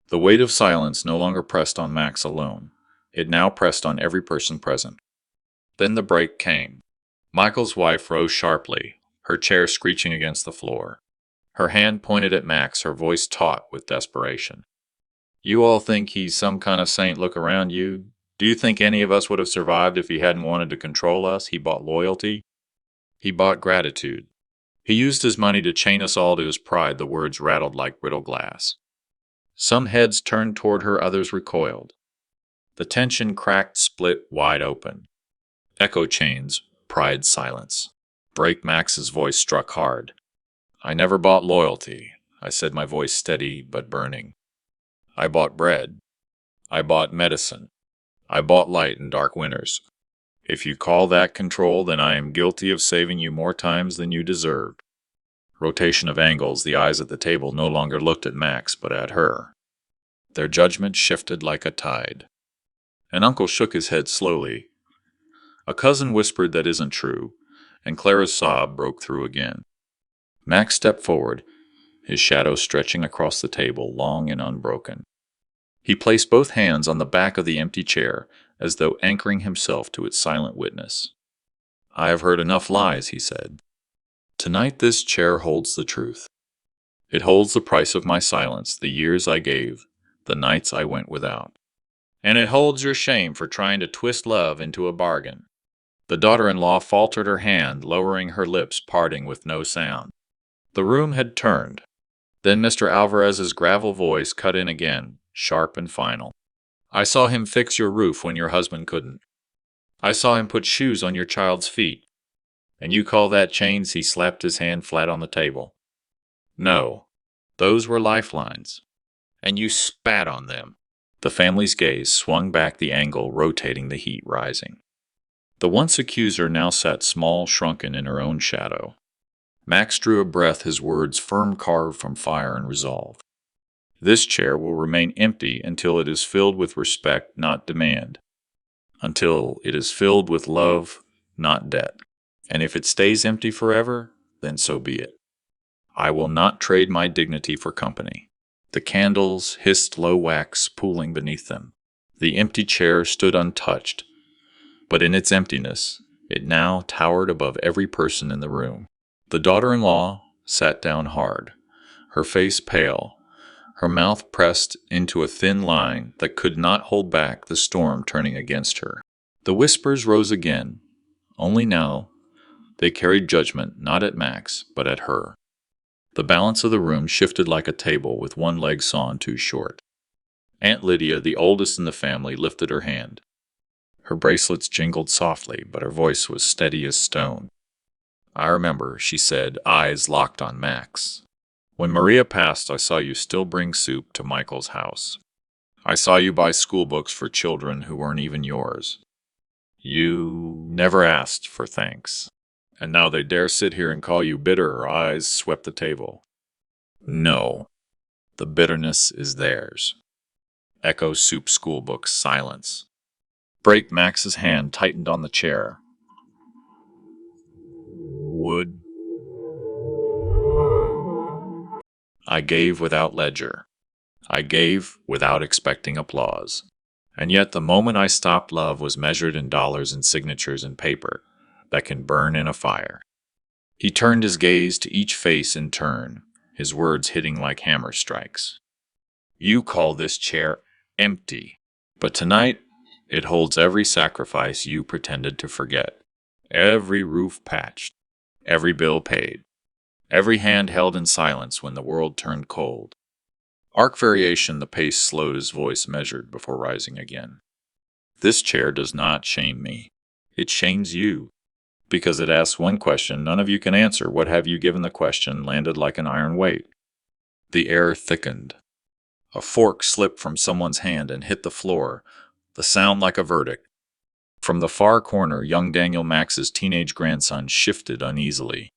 The weight of silence no longer pressed on Max alone. It now pressed on every person present. Then the break came. Michael's wife rose sharply, her chair screeching against the floor. Her hand pointed at Max, her voice taut with desperation. You all think he's some kind of saint? Look around you. Do you think any of us would have survived if he hadn't wanted to control us? He bought loyalty. He bought gratitude. He used his money to chain us all to his pride. The words rattled like brittle glass. Some heads turned toward her, others recoiled. The tension cracked, split wide open. Echo chains, pride silence. Break, Max's voice struck hard. I never bought loyalty, I said, my voice steady but burning. I bought bread. I bought medicine. I bought light in dark winters. If you call that control, then I am guilty of saving you more times than you deserved. Rotation of angles, the eyes at the table no longer looked at Max, but at her. Their judgment shifted like a tide. An uncle shook his head slowly. A cousin whispered that isn't true, and Clara's sob broke through again. Max stepped forward, his shadow stretching across the table, long and unbroken. He placed both hands on the back of the empty chair, as though anchoring himself to its silent witness. I have heard enough lies, he said. Tonight this chair holds the truth. It holds the price of my silence, the years I gave, the nights I went without. And it holds your shame for trying to twist love into a bargain. The daughter-in-law faltered her hand, lowering her lips, parting with no sound. The room had turned. Then Mr. Alvarez's gravel voice cut in again, sharp and final. I saw him fix your roof when your husband couldn't. I saw him put shoes on your child's feet. And you call that chains? He slapped his hand flat on the table. No, those were lifelines. And you spat on them. The family's gaze swung back the angle, rotating the heat rising. The once accuser now sat small, shrunken in her own shadow. Max drew a breath, his words firm, carved from fire and resolve. This chair will remain empty until it is filled with respect, not demand. Until it is filled with love, not debt. And if it stays empty forever, then so be it. I will not trade my dignity for company. The candles hissed low wax pooling beneath them. The empty chair stood untouched, but in its emptiness, it now towered above every person in the room. The daughter-in-law sat down hard, her face pale, her mouth pressed into a thin line that could not hold back the storm turning against her. The whispers rose again, only now they carried judgment not at Max, but at her. The balance of the room shifted like a table with one leg sawn too short. Aunt Lydia, the oldest in the family, lifted her hand. Her bracelets jingled softly, but her voice was steady as stone. I remember, she said, eyes locked on Max. When Maria passed, I saw you still bring soup to Michael's house. I saw you buy school books for children who weren't even yours. You never asked for thanks. And now they dare sit here and call you bitter. Her eyes swept the table. No, the bitterness is theirs. Echo soup school books, silence. Break Max's hand tightened on the chair. Would. I gave without ledger. I gave without expecting applause. And yet the moment I stopped, love was measured in dollars and signatures and paper that can burn in a fire. He turned his gaze to each face in turn, his words hitting like hammer strikes. You call this chair empty, but tonight it holds every sacrifice you pretended to forget, every roof patched, every bill paid, every hand held in silence when the world turned cold. Arc variation, the pace slowed, his voice measured before rising again. This chair does not shame me. It shames you. Because it asks one question none of you can answer. What have you given? The question landed like an iron weight. The air thickened. A fork slipped from someone's hand and hit the floor, the sound like a verdict. From the far corner, young Daniel Max's teenage grandson shifted uneasily.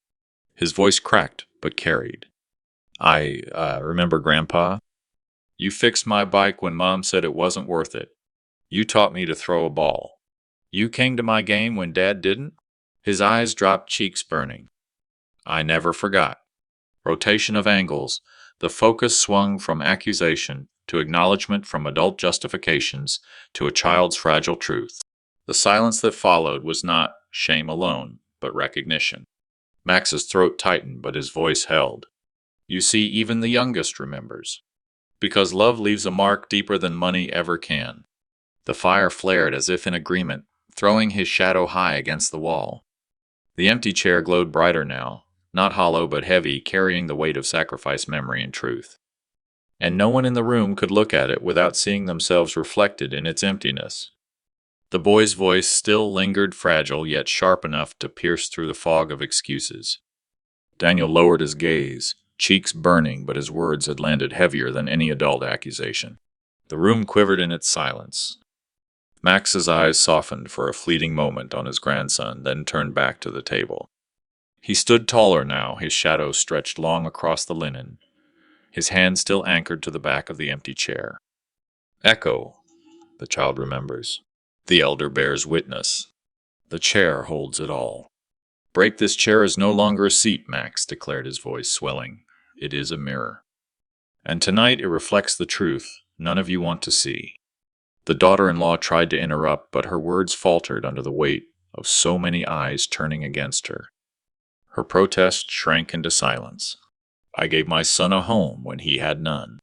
His voice cracked, but carried. I remember, Grandpa. You fixed my bike when Mom said it wasn't worth it. You taught me to throw a ball. You came to my game when Dad didn't? His eyes dropped, cheeks burning. I never forgot. Rotation of angles, the focus swung from accusation to acknowledgement, from adult justifications to a child's fragile truth. The silence that followed was not shame alone, but recognition. Max's throat tightened, but his voice held. You see, even the youngest remembers. Because love leaves a mark deeper than money ever can. The fire flared as if in agreement, throwing his shadow high against the wall. The empty chair glowed brighter now, not hollow but heavy, carrying the weight of sacrifice, memory, and truth. And no one in the room could look at it without seeing themselves reflected in its emptiness. The boy's voice still lingered, fragile yet sharp enough to pierce through the fog of excuses. Daniel lowered his gaze, cheeks burning, but his words had landed heavier than any adult accusation. The room quivered in its silence. Max's eyes softened for a fleeting moment on his grandson, then turned back to the table. He stood taller now, his shadow stretched long across the linen, his hand still anchored to the back of the empty chair. Echo, The child remembers. The elder bears witness. The chair holds it all. Break this chair is no longer a seat, Max declared, his voice swelling. It is a mirror. And tonight it reflects the truth none of you want to see. The daughter-in-law tried to interrupt, but her words faltered under the weight of so many eyes turning against her. Her protest shrank into silence. I gave my son a home when he had none.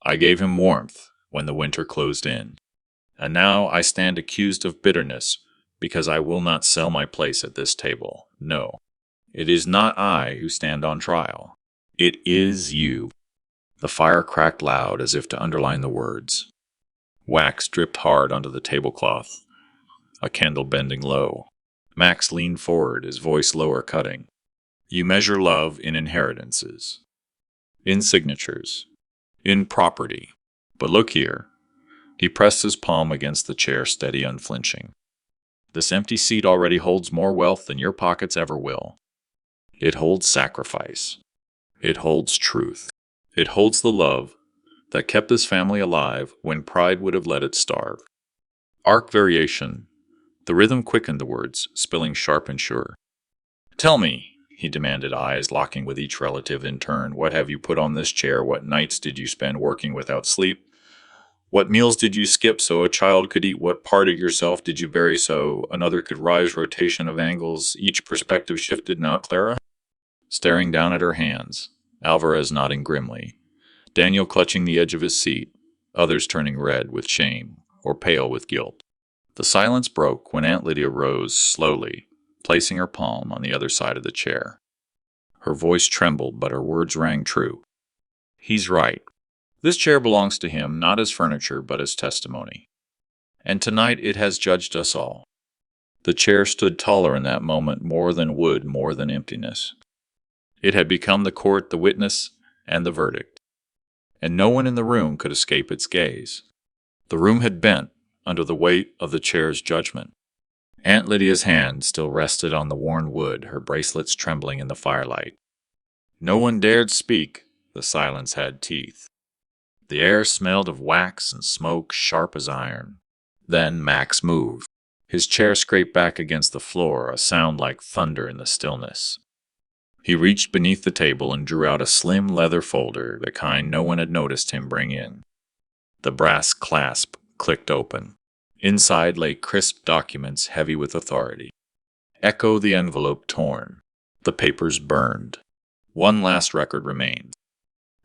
I gave him warmth when the winter closed in. And now I stand accused of bitterness because I will not sell my place at this table. No, it is not I who stand on trial. It is you. The fire cracked loud as if to underline the words. Wax dripped hard onto the tablecloth, a candle bending low. Max leaned forward, his voice lower cutting. You measure love in inheritances, in signatures, in property. But look here. He pressed his palm against the chair, steady, unflinching. This empty seat already holds more wealth than your pockets ever will. It holds sacrifice. It holds truth. It holds the love that kept this family alive when pride would have let it starve. Arc variation. The rhythm quickened the words, spilling sharp and sure. Tell me, he demanded, eyes locking with each relative in turn, what have you put on this chair? What nights did you spend working without sleep? What meals did you skip so a child could eat? What part of yourself did you bury so another could rise? Rotation of angles, each perspective shifted. Now Clara, staring down at her hands, Alvarez nodding grimly, Daniel clutching the edge of his seat, others turning red with shame or pale with guilt. The silence broke when Aunt Lydia rose slowly, placing her palm on the other side of the chair. Her voice trembled, but her words rang true. He's right. This chair belongs to him, not as furniture, but as testimony. And tonight it has judged us all. The chair stood taller in that moment, more than wood, more than emptiness. It had become the court, the witness, and the verdict. And no one in the room could escape its gaze. The room had bent under the weight of the chair's judgment. Aunt Lydia's hand still rested on the worn wood, her bracelets trembling in the firelight. No one dared speak. The silence had teeth. The air smelled of wax and smoke, sharp as iron. Then Max moved. His chair scraped back against the floor, a sound like thunder in the stillness. He reached beneath the table and drew out a slim leather folder, the kind no one had noticed him bring in. The brass clasp clicked open. Inside lay crisp documents heavy with authority. Echo the envelope torn. The papers burned. One last record remained.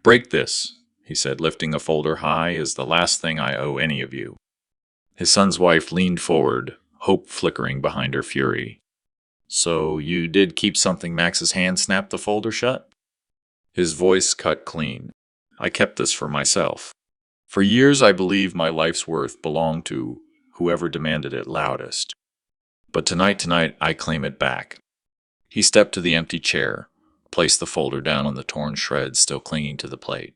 Break this, he said, lifting a folder high, is the last thing I owe any of you. His son's wife leaned forward, hope flickering behind her fury. So you did keep something? Max's hand snapped the folder shut. His voice cut clean. I kept this for myself. For years I believed my life's worth belonged to whoever demanded it loudest. But tonight I claim it back. He stepped to the empty chair, placed the folder down on the torn shreds still clinging to the plate.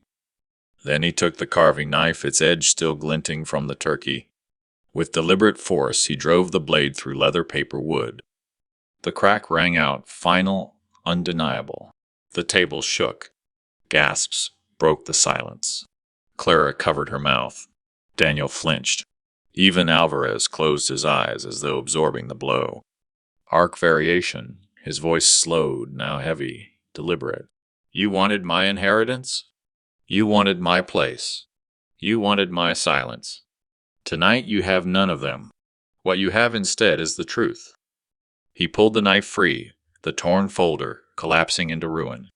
Then he took the carving knife, its edge still glinting from the turkey. With deliberate force, he drove the blade through leather paper wood. The crack rang out, final, undeniable. The table shook. Gasps broke the silence. Clara covered her mouth. Daniel flinched. Even Alvarez closed his eyes as though absorbing the blow. Arc variation. His voice slowed, now heavy, deliberate. You wanted my inheritance? You wanted my place. You wanted my silence. Tonight you have none of them. What you have instead is the truth. He pulled the knife free, the torn folder collapsing into ruin.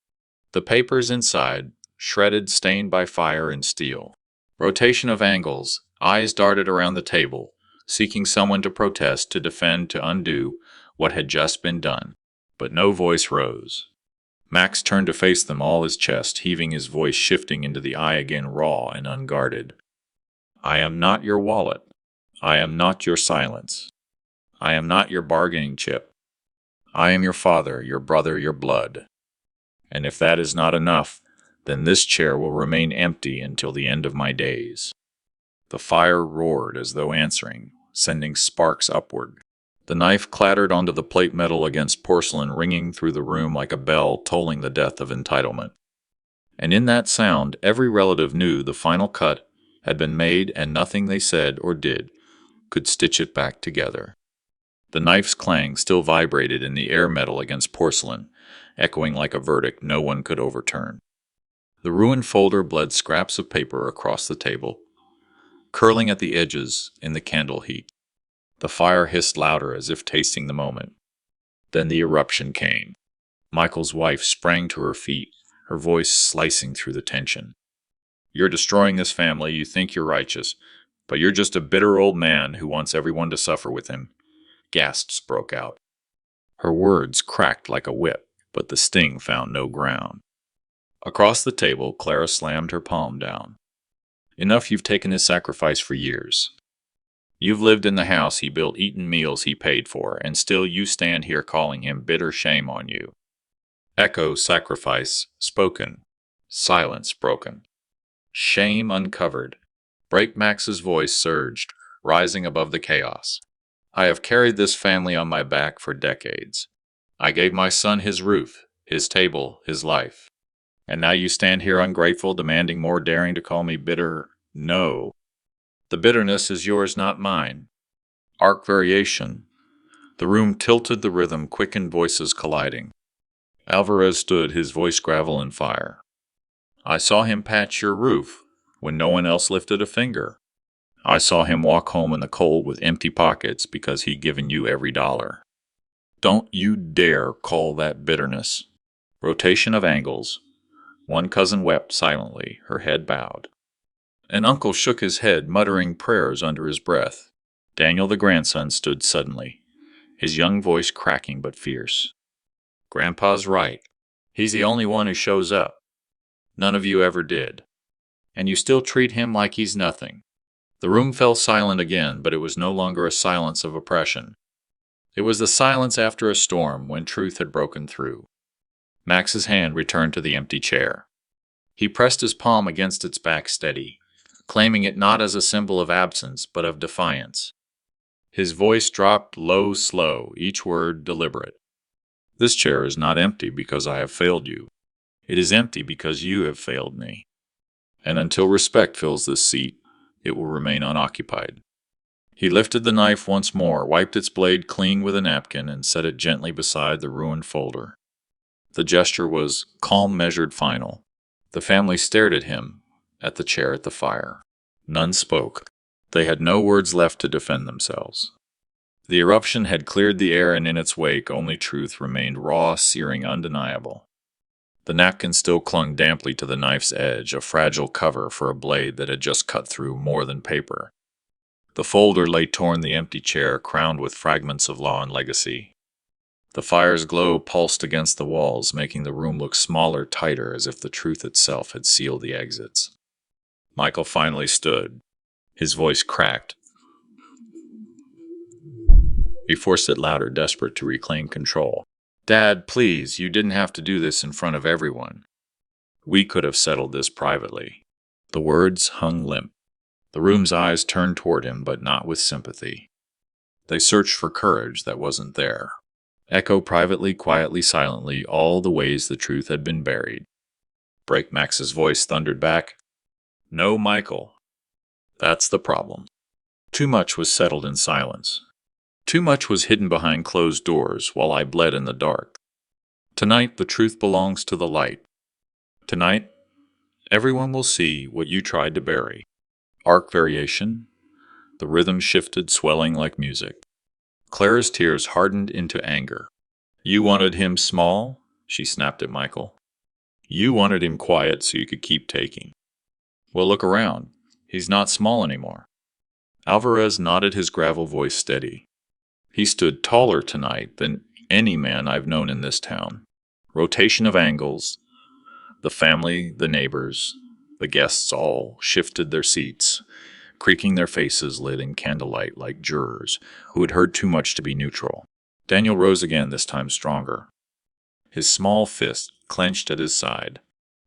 The papers inside, shredded, stained by fire and steel. Rotation of angles, eyes darted around the table, seeking someone to protest, to defend, to undo what had just been done. But no voice rose. Max turned to face them, all his chest heaving, his voice shifting into the eye again, raw and unguarded. I am not your wallet. I am not your silence. I am not your bargaining chip. I am your father, your brother, your blood. And if that is not enough, then this chair will remain empty until the end of my days. The fire roared as though answering, sending sparks upward. The knife clattered onto the plate metal against porcelain, ringing through the room like a bell tolling the death of entitlement. And in that sound, every relative knew the final cut had been made, and nothing they said or did could stitch it back together. The knife's clang still vibrated in the air metal against porcelain, echoing like a verdict no one could overturn. The ruined folder bled scraps of paper across the table, curling at the edges in the candle heat. The fire hissed louder as if tasting the moment. Then the eruption came. Michael's wife sprang to her feet, her voice slicing through the tension. "You're destroying this family. You think you're righteous, but you're just a bitter old man who wants everyone to suffer with him." Gasps broke out. Her words cracked like a whip, but the sting found no ground. Across the table, Clara slammed her palm down. "Enough, you've taken his sacrifice for years. You've lived in the house he built, eaten meals he paid for, and still you stand here calling him bitter. Shame on you." Echo, sacrifice, spoken. Silence broken. Shame uncovered. Break Max's voice surged, rising above the chaos. "I have carried this family on my back for decades. I gave my son his roof, his table, his life. And now you stand here ungrateful, demanding more, daring to call me bitter. No. The bitterness is yours, not mine." Arc variation. The room tilted, the rhythm quickened, voices colliding. Alvarez stood, his voice gravel and fire. "I saw him patch your roof when no one else lifted a finger. I saw him walk home in the cold with empty pockets because he'd given you every dollar. Don't you dare call that bitterness." Rotation of angles. One cousin wept silently, her head bowed. An uncle shook his head, muttering prayers under his breath. Daniel, the grandson, stood suddenly, his young voice cracking but fierce. "Grandpa's right. He's the only one who shows up. None of you ever did. And you still treat him like he's nothing." The room fell silent again, but it was no longer a silence of oppression. It was the silence after a storm, when truth had broken through. Max's hand returned to the empty chair. He pressed his palm against its back steady, claiming it not as a symbol of absence, but of defiance. His voice dropped low, slow, each word deliberate. "This chair is not empty because I have failed you. It is empty because you have failed me. And until respect fills this seat, it will remain unoccupied." He lifted the knife once more, wiped its blade clean with a napkin, and set it gently beside the ruined folder. The gesture was calm, measured, final. The family stared at him, at the chair, at the fire. None spoke. They had no words left to defend themselves. The eruption had cleared the air, and in its wake only truth remained, raw, searing, undeniable. The napkin still clung damply to the knife's edge, a fragile cover for a blade that had just cut through more than paper. The folder lay torn, the empty chair crowned with fragments of law and legacy. The fire's glow pulsed against the walls, making the room look smaller, tighter, as if the truth itself had sealed the exits. Michael finally stood. His voice cracked. He forced it louder, desperate to reclaim control. "Dad, please, you didn't have to do this in front of everyone. We could have settled this privately." The words hung limp. The room's eyes turned toward him, but not with sympathy. They searched for courage that wasn't there. Echo privately, quietly, silently, all the ways the truth had been buried. Break Max's voice thundered back. "No, Michael. That's the problem." Too much was settled in silence. Too much was hidden behind closed doors while I bled in the dark. Tonight, the truth belongs to the light. Tonight, everyone will see what you tried to bury. Arc variation. The rhythm shifted, swelling like music. Clara's tears hardened into anger. "You wanted him small?" she snapped at Michael. "You wanted him quiet so you could keep taking. Well, look around. He's not small anymore." Alvarez nodded, his gravel voice steady. "He stood taller tonight than any man I've known in this town. Rotation of angles. The family, the neighbors, the guests all shifted their seats, creaking their faces lit in candlelight like jurors who had heard too much to be neutral. Daniel rose again, this time stronger. His small fist clenched at his side.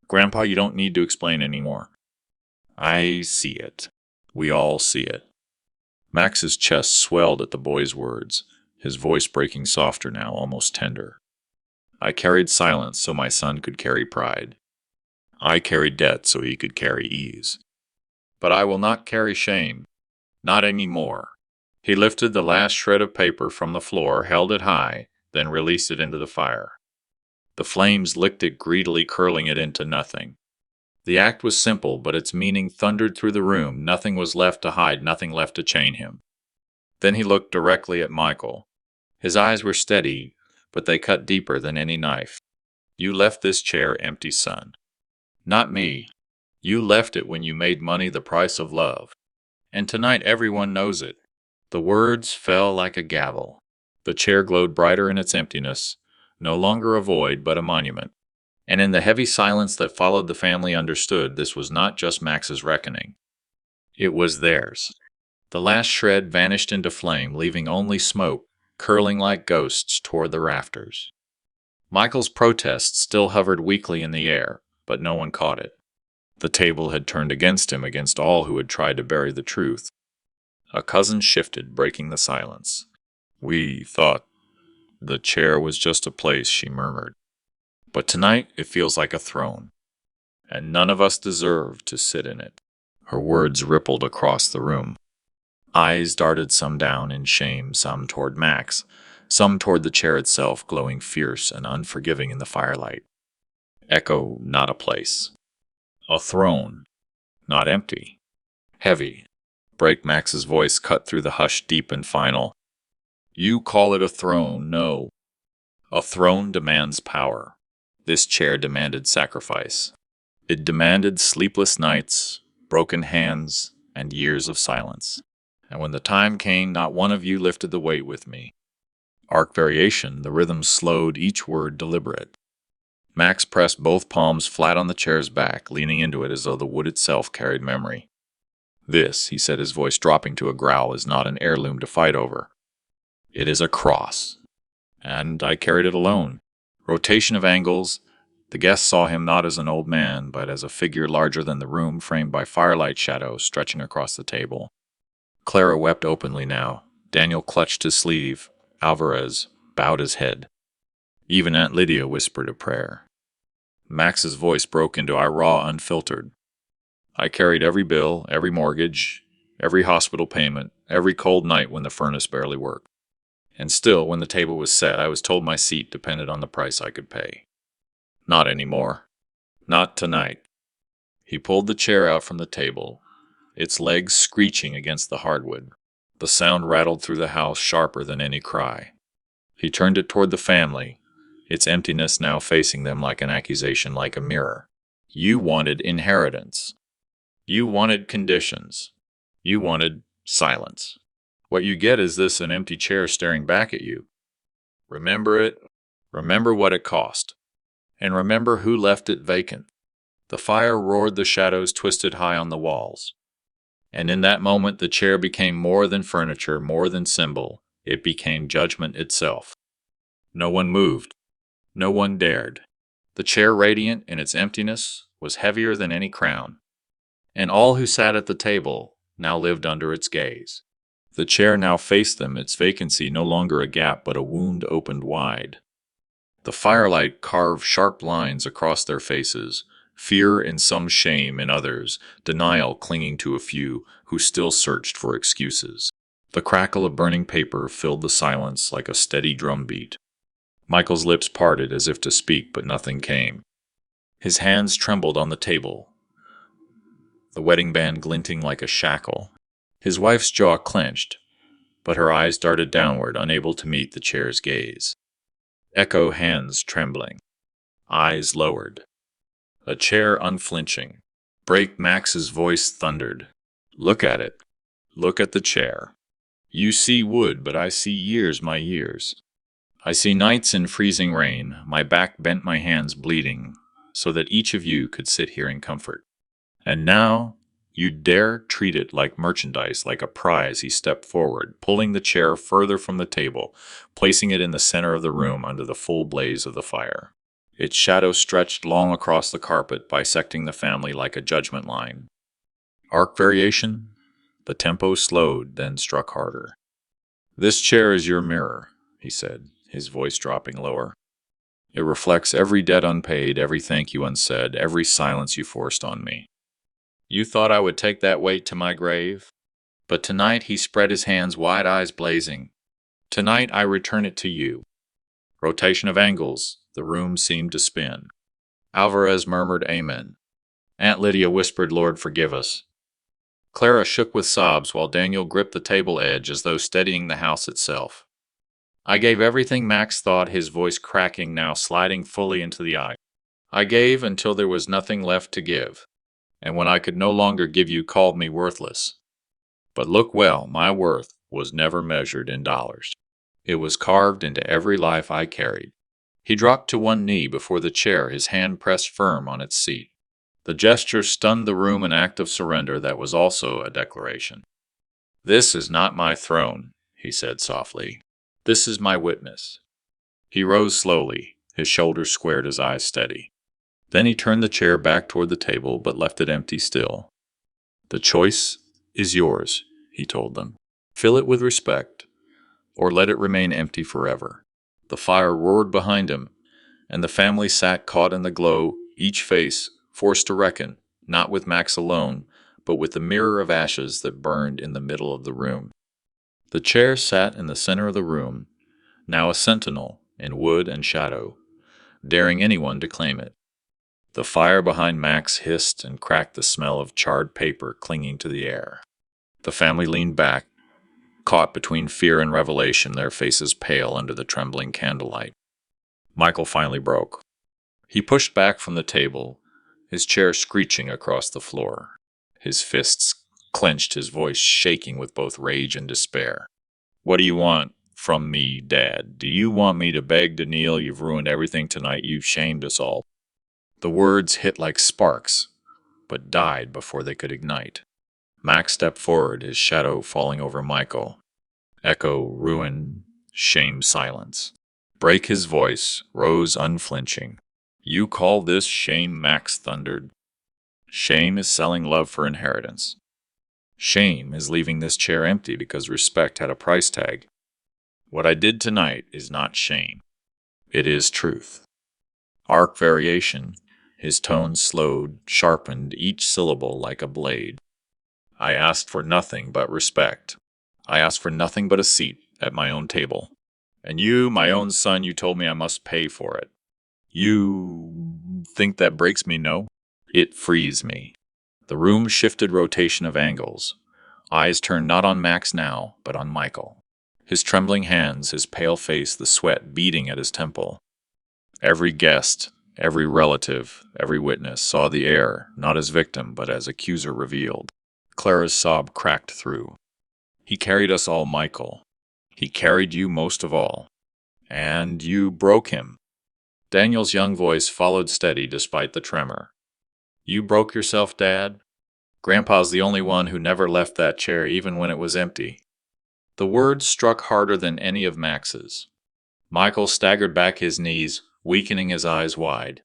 "Grandpa, you don't need to explain anymore. I see it. We all see it." Max's chest swelled at the boy's words, his voice breaking softer now, almost tender. "I carried silence so my son could carry pride. I carried debt so he could carry ease. But I will not carry shame. Not any more. He lifted the last shred of paper from the floor, held it high, then released it into the fire. The flames licked it greedily, curling it into nothing. The act was simple, but its meaning thundered through the room. Nothing was left to hide, nothing left to chain him. Then he looked directly at Michael. His eyes were steady, but they cut deeper than any knife. You left this chair empty, son. Not me. You left it when you made money the price of love. And tonight everyone knows it. The words fell like a gavel. The chair glowed brighter in its emptiness, no longer a void but a monument. And in the heavy silence that followed, the family understood this was not just Max's reckoning. It was theirs. The last shred vanished into flame, leaving only smoke, curling like ghosts toward the rafters. Michael's protest still hovered weakly in the air, but no one caught it. The table had turned against him, against all who had tried to bury the truth. A cousin shifted, breaking the silence. We thought the chair was just a place, she murmured. But tonight it feels like a throne, and none of us deserve to sit in it. Her words rippled across the room. Eyes darted, some down in shame, some toward Max, some toward the chair itself, glowing fierce and unforgiving in the firelight. Echo, not a place. A throne, not empty. Heavy. Break Max's voice cut through the hush, deep and final. You call it a throne, no. A throne demands power. This chair demanded sacrifice. It demanded sleepless nights, broken hands, and years of silence. And when the time came, not one of you lifted the weight with me. Arc variation, the rhythm slowed, each word deliberate. Max pressed both palms flat on the chair's back, leaning into it as though the wood itself carried memory. This, he said, his voice dropping to a growl, is not an heirloom to fight over. It is a cross. And I carried it alone. Rotation of angles. The guests saw him not as an old man, but as a figure larger than the room, framed by firelight shadows stretching across the table. Clara wept openly now. Daniel clutched his sleeve. Alvarez bowed his head. Even Aunt Lydia whispered a prayer. Max's voice broke into our raw, unfiltered. I carried every bill, every mortgage, every hospital payment, every cold night when the furnace barely worked. And still, when the table was set, I was told my seat depended on the price I could pay. Not anymore. Not tonight. He pulled the chair out from the table, its legs screeching against the hardwood. The sound rattled through the house, sharper than any cry. He turned it toward the family, its emptiness now facing them like an accusation, like a mirror. You wanted inheritance. You wanted conditions. You wanted silence. What you get is this, an empty chair staring back at you. Remember it. Remember what it cost. And remember who left it vacant. The fire roared, the shadows twisted high on the walls. And in that moment, the chair became more than furniture, more than symbol. It became judgment itself. No one moved. No one dared. The chair, radiant in its emptiness, was heavier than any crown. And all who sat at the table now lived under its gaze. The chair now faced them, its vacancy no longer a gap but a wound opened wide. The firelight carved sharp lines across their faces, fear in some, shame in others, denial clinging to a few who still searched for excuses. The crackle of burning paper filled the silence like a steady drumbeat. Michael's lips parted as if to speak, but nothing came. His hands trembled on the table, the wedding band glinting like a shackle. His wife's jaw clenched, but her eyes darted downward, unable to meet the chair's gaze. Echo, hands trembling, eyes lowered. A chair unflinching. Break Max's voice thundered. Look at it. Look at the chair. You see wood, but I see years, my years. I see nights in freezing rain, my back bent, my hands bleeding, so that each of you could sit here in comfort. And now, you dare treat it like merchandise, like a prize. He stepped forward, pulling the chair further from the table, placing it in the center of the room under the full blaze of the fire. Its shadow stretched long across the carpet, bisecting the family like a judgment line. Arc variation? The tempo slowed, then struck harder. This chair is your mirror, he said, his voice dropping lower. It reflects every debt unpaid, every thank you unsaid, every silence you forced on me. You thought I would take that weight to my grave? But tonight he spread his hands wide, eyes blazing. Tonight I return it to you. Rotation of angles. The room seemed to spin. Alvarez murmured amen. Aunt Lydia whispered, Lord, forgive us. Clara shook with sobs while Daniel gripped the table edge as though steadying the house itself. I gave everything, Max thought, his voice cracking now, sliding fully into the eye. I gave until there was nothing left to give, and when I could no longer give, you called me worthless. But look well, my worth was never measured in dollars. It was carved into every life I carried. He dropped to one knee before the chair, his hand pressed firm on its seat. The gesture stunned the room, an act of surrender that was also a declaration. This is not my throne, he said softly. This is my witness. He rose slowly, his shoulders squared, his eyes steady. Then he turned the chair back toward the table, but left it empty still. The choice is yours, he told them. Fill it with respect, or let it remain empty forever. The fire roared behind him, and the family sat caught in the glow, each face forced to reckon, not with Max alone, but with the mirror of ashes that burned in the middle of the room. The chair sat in the center of the room, now a sentinel in wood and shadow, daring anyone to claim it. The fire behind Max hissed and cracked, the smell of charred paper clinging to the air. The family leaned back, caught between fear and revelation, their faces pale under the trembling candlelight. Michael finally broke. He pushed back from the table, his chair screeching across the floor. His fists clenched, his voice shaking with both rage and despair. What do you want from me, Dad? Do you want me to beg to kneel? You've ruined everything tonight. You've shamed us all. The words hit like sparks, but died before they could ignite. Max stepped forward, his shadow falling over Michael. Echo, ruin, shame, silence. Break, his voice rose unflinching. You call this shame? Max thundered. Shame is selling love for inheritance. Shame is leaving this chair empty because respect had a price tag. What I did tonight is not shame. It is truth. Arc variation. His tone slowed, sharpened, each syllable like a blade. I asked for nothing but respect. I asked for nothing but a seat at my own table. And you, my own son, you told me I must pay for it. You think that breaks me? No. It frees me. The room shifted, rotation of angles. Eyes turned not on Max now, but on Michael. His trembling hands, his pale face, the sweat beating at his temple. Every guest, every relative, every witness saw the heir, not as victim, but as accuser revealed. Clara's sob cracked through. He carried us all, Michael. He carried you most of all. And you broke him. Daniel's young voice followed steady despite the tremor. You broke yourself, Dad? Grandpa's the only one who never left that chair even when it was empty. The words struck harder than any of Max's. Michael staggered back, his knees, weakening, his eyes wide.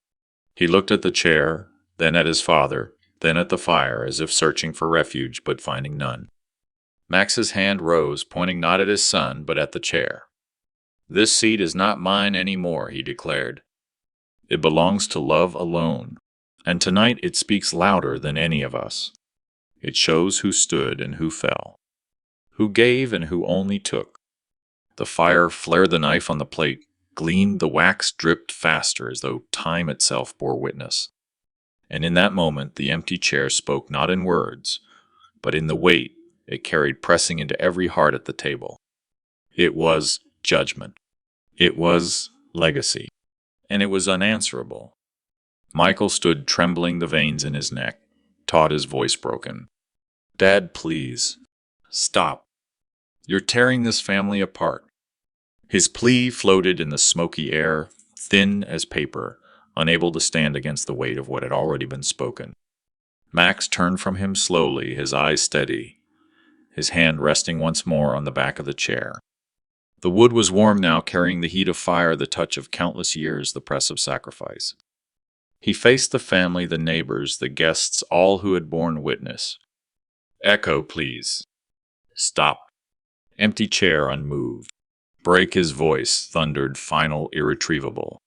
He looked at the chair, then at his father, then at the fire, as if searching for refuge but finding none. Max's hand rose, pointing not at his son, but at the chair. This seat is not mine any more, he declared. It belongs to love alone, and tonight it speaks louder than any of us. It shows who stood and who fell, who gave and who only took. The fire flared, the knife on the plate gleamed, the wax dripped faster as though time itself bore witness. And in that moment the empty chair spoke not in words, but in the weight it carried pressing into every heart at the table. It was judgment. It was legacy. And it was unanswerable. Michael stood trembling, the veins in his neck, taut, his voice broken. Dad, please, stop. You're tearing this family apart. His plea floated in the smoky air, thin as paper, unable to stand against the weight of what had already been spoken. Max turned from him slowly, his eyes steady, his hand resting once more on the back of the chair. The wood was warm now, carrying the heat of fire, the touch of countless years, the press of sacrifice. He faced the family, the neighbors, the guests, all who had borne witness. Echo, please. Stop. Empty chair, unmoved. Break, his voice thundered, final, irretrievable.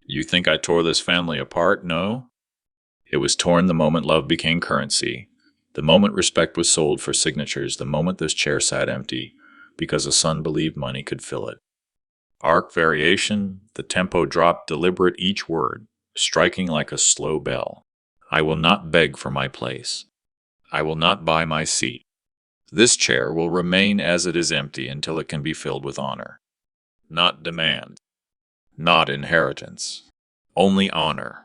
You think I tore this family apart? No. It was torn the moment love became currency, the moment respect was sold for signatures, the moment this chair sat empty, because a son believed money could fill it. Arc variation, the tempo dropped deliberate each word, striking like a slow bell. I will not beg for my place. I will not buy my seat. This chair will remain as it is empty until it can be filled with honor. Not demand. Not inheritance. Only honor.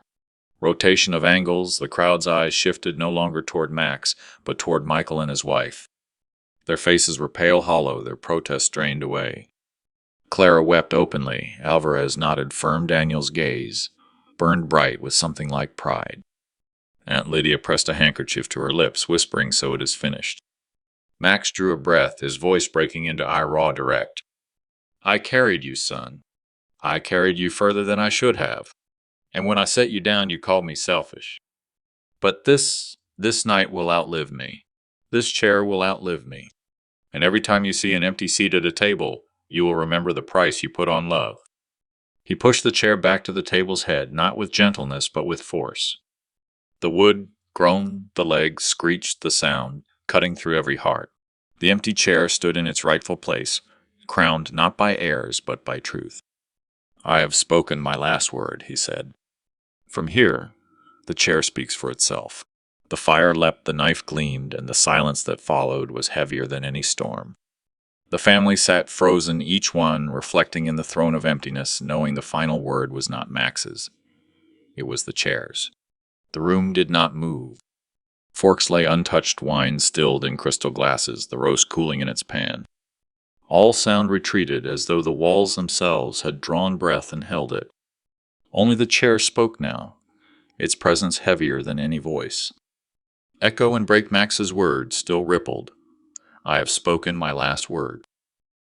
Rotation of angles, the crowd's eyes shifted no longer toward Max, but toward Michael and his wife. Their faces were pale hollow, their protest drained away. Clara wept openly. Alvarez nodded firm. Daniel's gaze burned bright with something like pride. Aunt Lydia pressed a handkerchief to her lips, whispering, "So it is finished." Max drew a breath, his voice breaking into raw direct. "I carried you, son. I carried you further than I should have. And when I set you down, you called me selfish. But this night will outlive me. This chair will outlive me. And every time you see an empty seat at a table, you will remember the price you put on love." He pushed the chair back to the table's head, not with gentleness, but with force. The wood groaned, the legs screeched the sound, cutting through every heart. The empty chair stood in its rightful place, crowned not by airs, but by truth. "I have spoken my last word," he said. From here, the chair speaks for itself. The fire leapt, the knife gleamed, and the silence that followed was heavier than any storm. The family sat frozen, each one reflecting in the throne of emptiness, knowing the final word was not Max's. It was the chair's. The room did not move. Forks lay untouched, wine stilled in crystal glasses, the roast cooling in its pan. All sound retreated, as though the walls themselves had drawn breath and held it. Only the chair spoke now, its presence heavier than any voice. Echo and break Max's words still rippled. "I have spoken my last word."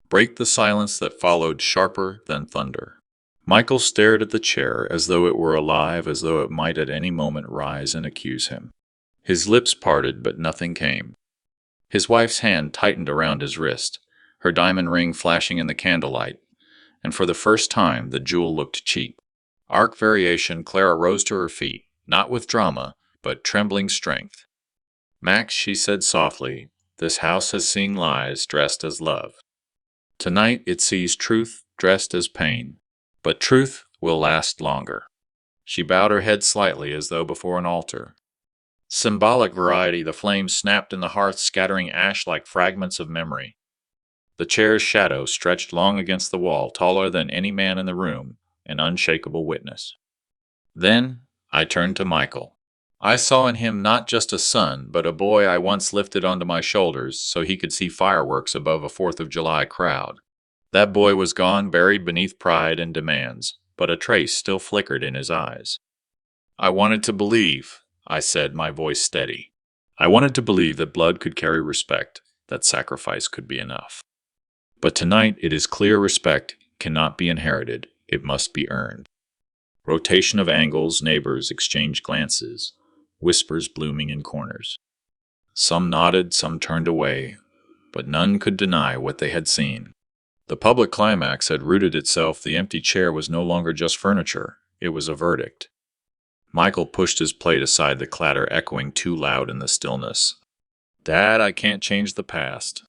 Break the silence that followed, sharper than thunder. Michael stared at the chair as though it were alive, as though it might at any moment rise and accuse him. His lips parted, but nothing came. His wife's hand tightened around his wrist, her diamond ring flashing in the candlelight, and for the first time the jewel looked cheap. Arc variation, Clara rose to her feet, not with drama, but trembling strength. "Max," she said softly, "this house has seen lies dressed as love. Tonight it sees truth dressed as pain, but truth will last longer." She bowed her head slightly as though before an altar. Symbolic variety, the flames snapped in the hearth, scattering ash like fragments of memory. The chair's shadow stretched long against the wall, taller than any man in the room, an unshakable witness. Then I turned to Michael. I saw in him not just a son, but a boy I once lifted onto my shoulders so he could see fireworks above a 4th of July crowd. That boy was gone, buried beneath pride and demands, but a trace still flickered in his eyes. "I wanted to believe," I said, my voice steady. "I wanted to believe that blood could carry respect, that sacrifice could be enough. But tonight it is clear respect cannot be inherited, it must be earned." Rotation of angles, neighbors exchanged glances, whispers blooming in corners. Some nodded, some turned away, but none could deny what they had seen. The public climax had rooted itself. The empty chair was no longer just furniture, it was a verdict. Michael pushed his plate aside, the clatter echoing too loud in the stillness. "Dad, I can't change the past."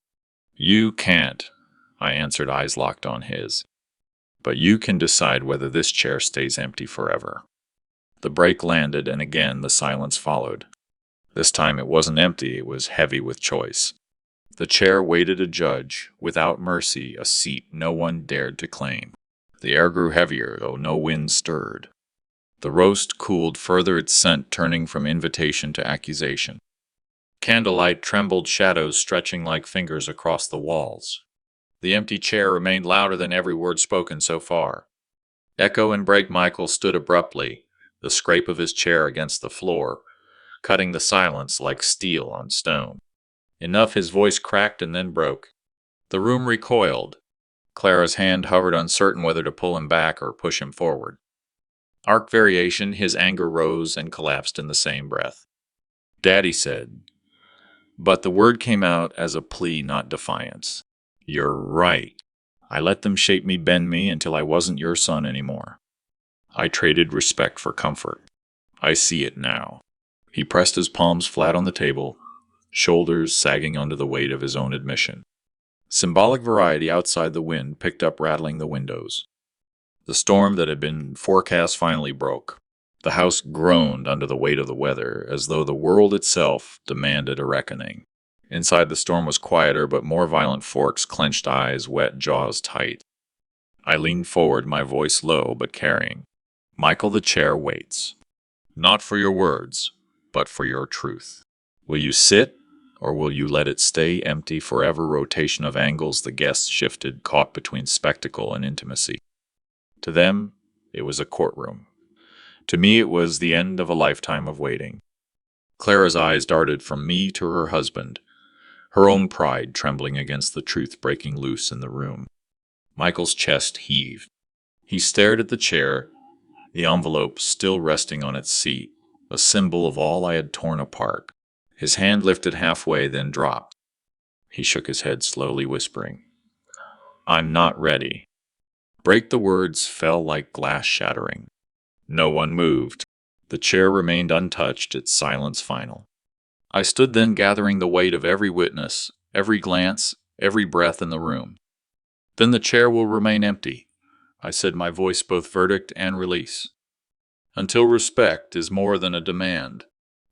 "You can't," I answered, eyes locked on his. "But you can decide whether this chair stays empty forever." The brake landed, and again the silence followed. This time it wasn't empty, it was heavy with choice. The chair waited a judge, without mercy, a seat no one dared to claim. The air grew heavier, though no wind stirred. The roast cooled further, its scent turning from invitation to accusation. Candlelight trembled, shadows stretching like fingers across the walls. The empty chair remained louder than every word spoken so far. Echo and Break Michael stood abruptly, the scrape of his chair against the floor, cutting the silence like steel on stone. Enough, his voice cracked and then broke. The room recoiled. Clara's hand hovered, uncertain whether to pull him back or push him forward. Arc variation, his anger rose and collapsed in the same breath. "Daddy said," but the word came out as a plea, not defiance. "You're right. I let them shape me, bend me, until I wasn't your son anymore. I traded respect for comfort. I see it now." He pressed his palms flat on the table, shoulders sagging under the weight of his own admission. Symbolic variety outside the wind picked up rattling the windows. The storm that had been forecast finally broke. The house groaned under the weight of the weather, as though the world itself demanded a reckoning. Inside the storm was quieter, but more violent forks, clenched eyes, wet jaws tight. I leaned forward, my voice low but carrying. Michael, the chair waits. Not for your words, but for your truth. Will you sit, or will you let it stay empty forever? Rotation of angles, the guests shifted, caught between spectacle and intimacy. To them, it was a courtroom. To me, it was the end of a lifetime of waiting. Clara's eyes darted from me to her husband, her own pride trembling against the truth breaking loose in the room. Michael's chest heaved. He stared at the chair, the envelope still resting on its seat, a symbol of all I had torn apart. His hand lifted halfway, then dropped. He shook his head slowly, whispering, "I'm not ready." Break the words fell like glass shattering. No one moved. The chair remained untouched, its silence final. I stood then, gathering the weight of every witness, every glance, every breath in the room. Then the chair will remain empty, I said, my voice both verdict and release. Until respect is more than a demand.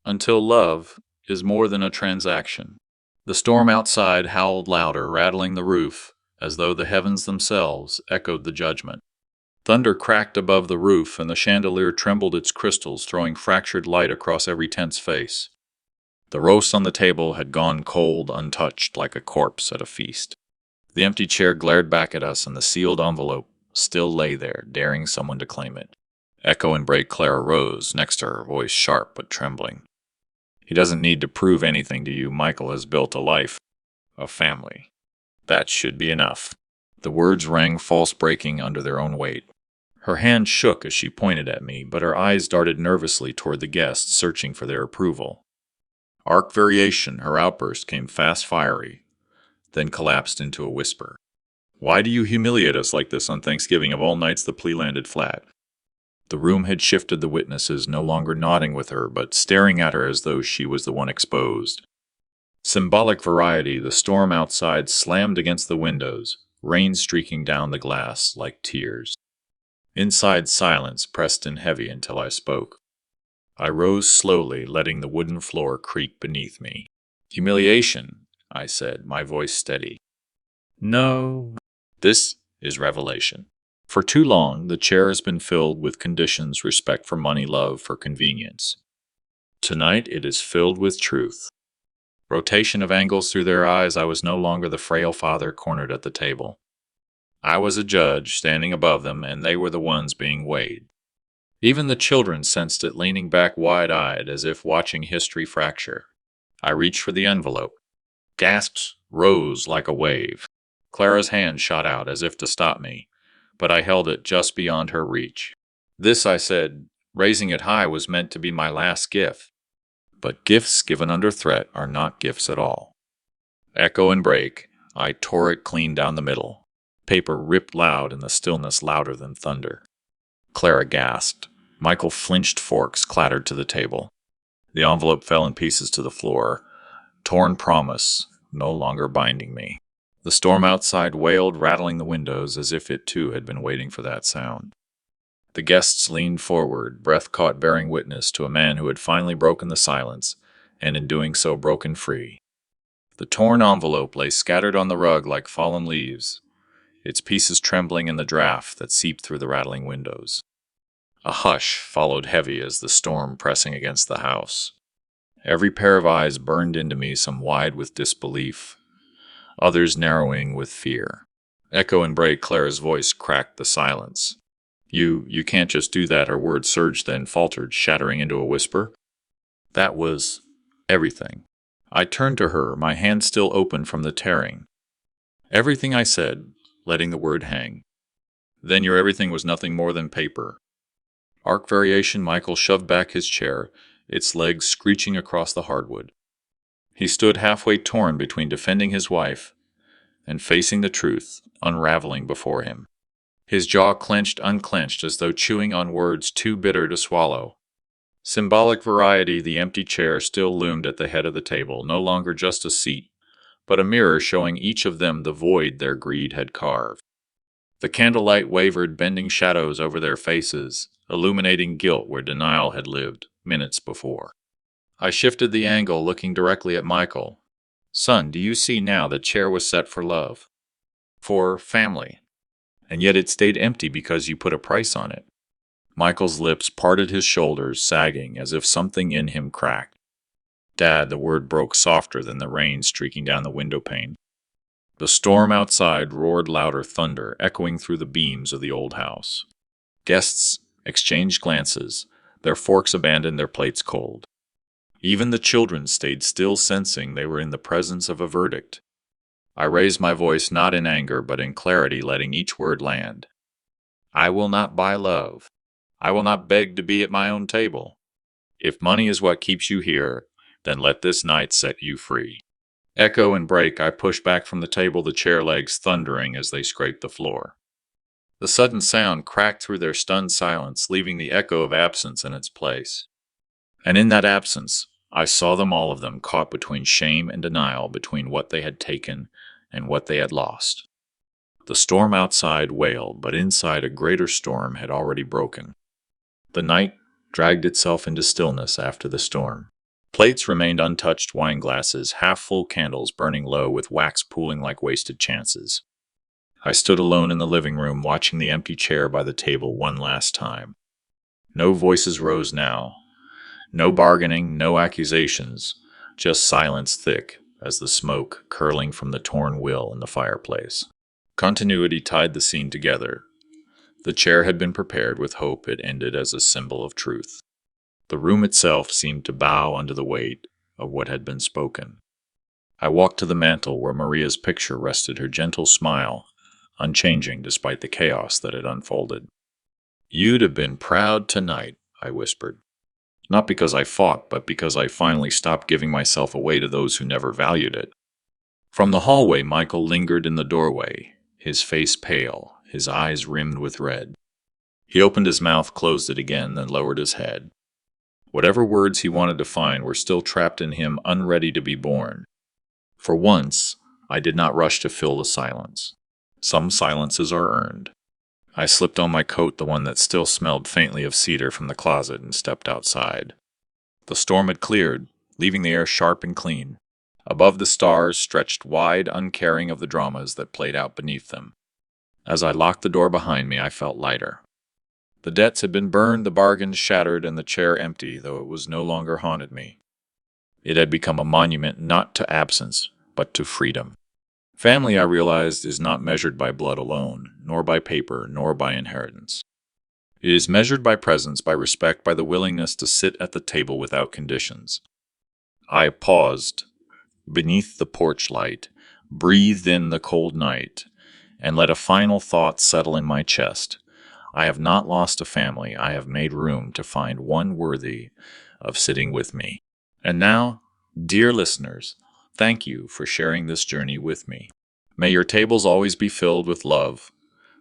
Until love is more than a transaction. The storm outside howled louder, rattling the roof, as though the heavens themselves echoed the judgment. Thunder cracked above the roof, and the chandelier trembled its crystals, throwing fractured light across every tense face. The roast on the table had gone cold, untouched, like a corpse at a feast. The empty chair glared back at us, and the sealed envelope still lay there, daring someone to claim it. Echo and break. Clara rose, next to her, voice sharp but trembling. He doesn't need to prove anything to you. Michael has built a life, a family. That should be enough. The words rang false, breaking under their own weight. Her hand shook as she pointed at me, but her eyes darted nervously toward the guests, searching for their approval. Arc variation, her outburst came fast, fiery, then collapsed into a whisper. Why do you humiliate us like this on Thanksgiving of all nights? The plea landed flat. The room had shifted, the witnesses no longer nodding with her, but staring at her as though she was the one exposed. Symbolic variety, the storm outside slammed against the windows, rain streaking down the glass like tears. Inside, silence pressed in heavy until I spoke. I rose slowly, letting the wooden floor creak beneath me. Humiliation, I said, my voice steady. No, this is revelation. For too long, the chair has been filled with conditions, respect for money, love for convenience. Tonight, it is filled with truth. Rotation of angles through their eyes, I was no longer the frail father cornered at the table. I was a judge standing above them, and they were the ones being weighed. Even the children sensed it, leaning back wide-eyed as if watching history fracture. I reached for the envelope. Gasps rose like a wave. Clara's hand shot out as if to stop me, but I held it just beyond her reach. This, I said, raising it high, was meant to be my last gift. But gifts given under threat are not gifts at all. Echo and break, I tore it clean down the middle. Paper ripped loud in the stillness, louder than thunder. Clara gasped. Michael flinched, forks clattered to the table. The envelope fell in pieces to the floor. Torn promise, no longer binding me. The storm outside wailed, rattling the windows as if it too had been waiting for that sound. The guests leaned forward, breath caught, bearing witness to a man who had finally broken the silence, and in doing so broken free. The torn envelope lay scattered on the rug like fallen leaves, its pieces trembling in the draft that seeped through the rattling windows. A hush followed, heavy as the storm pressing against the house. Every pair of eyes burned into me, some wide with disbelief, others narrowing with fear. Echo and break, Clara's voice cracked the silence. You can't just do that," her words surged, then faltered, shattering into a whisper. That was everything. I turned to her, my hand still open from the tearing. Everything, I said, letting the word hang. Then your everything was nothing more than paper. Arc variation, Michael shoved back his chair, its legs screeching across the hardwood. He stood halfway, torn between defending his wife and facing the truth unraveling before him. His jaw clenched, unclenched, as though chewing on words too bitter to swallow. Symbolic variety, the empty chair still loomed at the head of the table, no longer just a seat, but a mirror showing each of them the void their greed had carved. The candlelight wavered, bending shadows over their faces, illuminating guilt where denial had lived minutes before. I shifted the angle, looking directly at Michael. Son, do you see now the chair was set for love? For family. And yet it stayed empty because you put a price on it. Michael's lips parted, his shoulders sagging as if something in him cracked. Dad, the word broke softer than the rain streaking down the window pane. The storm outside roared louder thunder, echoing through the beams of the old house. Guests exchanged glances, their forks abandoned, their plates cold. Even the children stayed still, sensing they were in the presence of a verdict. I raised my voice not in anger but in clarity, letting each word land. I will not buy love. I will not beg to be at my own table. If money is what keeps you here, then let this night set you free. Echo and break, I pushed back from the table, the chair legs thundering as they scraped the floor. The sudden sound cracked through their stunned silence, leaving the echo of absence in its place. And in that absence, I saw them, all of them, caught between shame and denial, between what they had taken and what they had lost. The storm outside wailed, but inside a greater storm had already broken. The night dragged itself into stillness after the storm. Plates remained untouched, wine glasses, half-full candles burning low with wax pooling like wasted chances. I stood alone in the living room, watching the empty chair by the table one last time. No voices rose now. No bargaining, no accusations, just silence thick as the smoke curling from the torn will in the fireplace. Continuity tied the scene together. The chair had been prepared with hope. It ended as a symbol of truth. The room itself seemed to bow under the weight of what had been spoken. I walked to the mantel where Maria's picture rested, her gentle smile unchanging despite the chaos that had unfolded. You'd have been proud tonight, I whispered. Not because I fought, but because I finally stopped giving myself away to those who never valued it. From the hallway, Michael lingered in the doorway, his face pale, his eyes rimmed with red. He opened his mouth, closed it again, then lowered his head. Whatever words he wanted to find were still trapped in him, unready to be born. For once, I did not rush to fill the silence. Some silences are earned. I slipped on my coat, the one that still smelled faintly of cedar, from the closet and stepped outside. The storm had cleared, leaving the air sharp and clean. Above, the stars stretched wide, uncaring of the dramas that played out beneath them. As I locked the door behind me, I felt lighter. The debts had been burned, the bargains shattered, and the chair empty, though it was no longer haunted me. It had become a monument not to absence, but to freedom. Family, I realized, is not measured by blood alone, nor by paper, nor by inheritance. It is measured by presence, by respect, by the willingness to sit at the table without conditions. I paused beneath the porch light, breathed in the cold night, and let a final thought settle in my chest. I have not lost a family. I have made room to find one worthy of sitting with me. And now, dear listeners, thank you for sharing this journey with me. May your tables always be filled with love.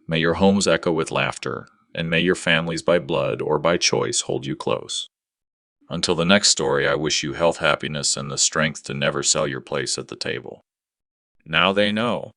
May your homes echo with laughter, and may your families by blood or by choice hold you close. Until the next story, I wish you health, happiness, and the strength to never sell your place at the table. Now they know.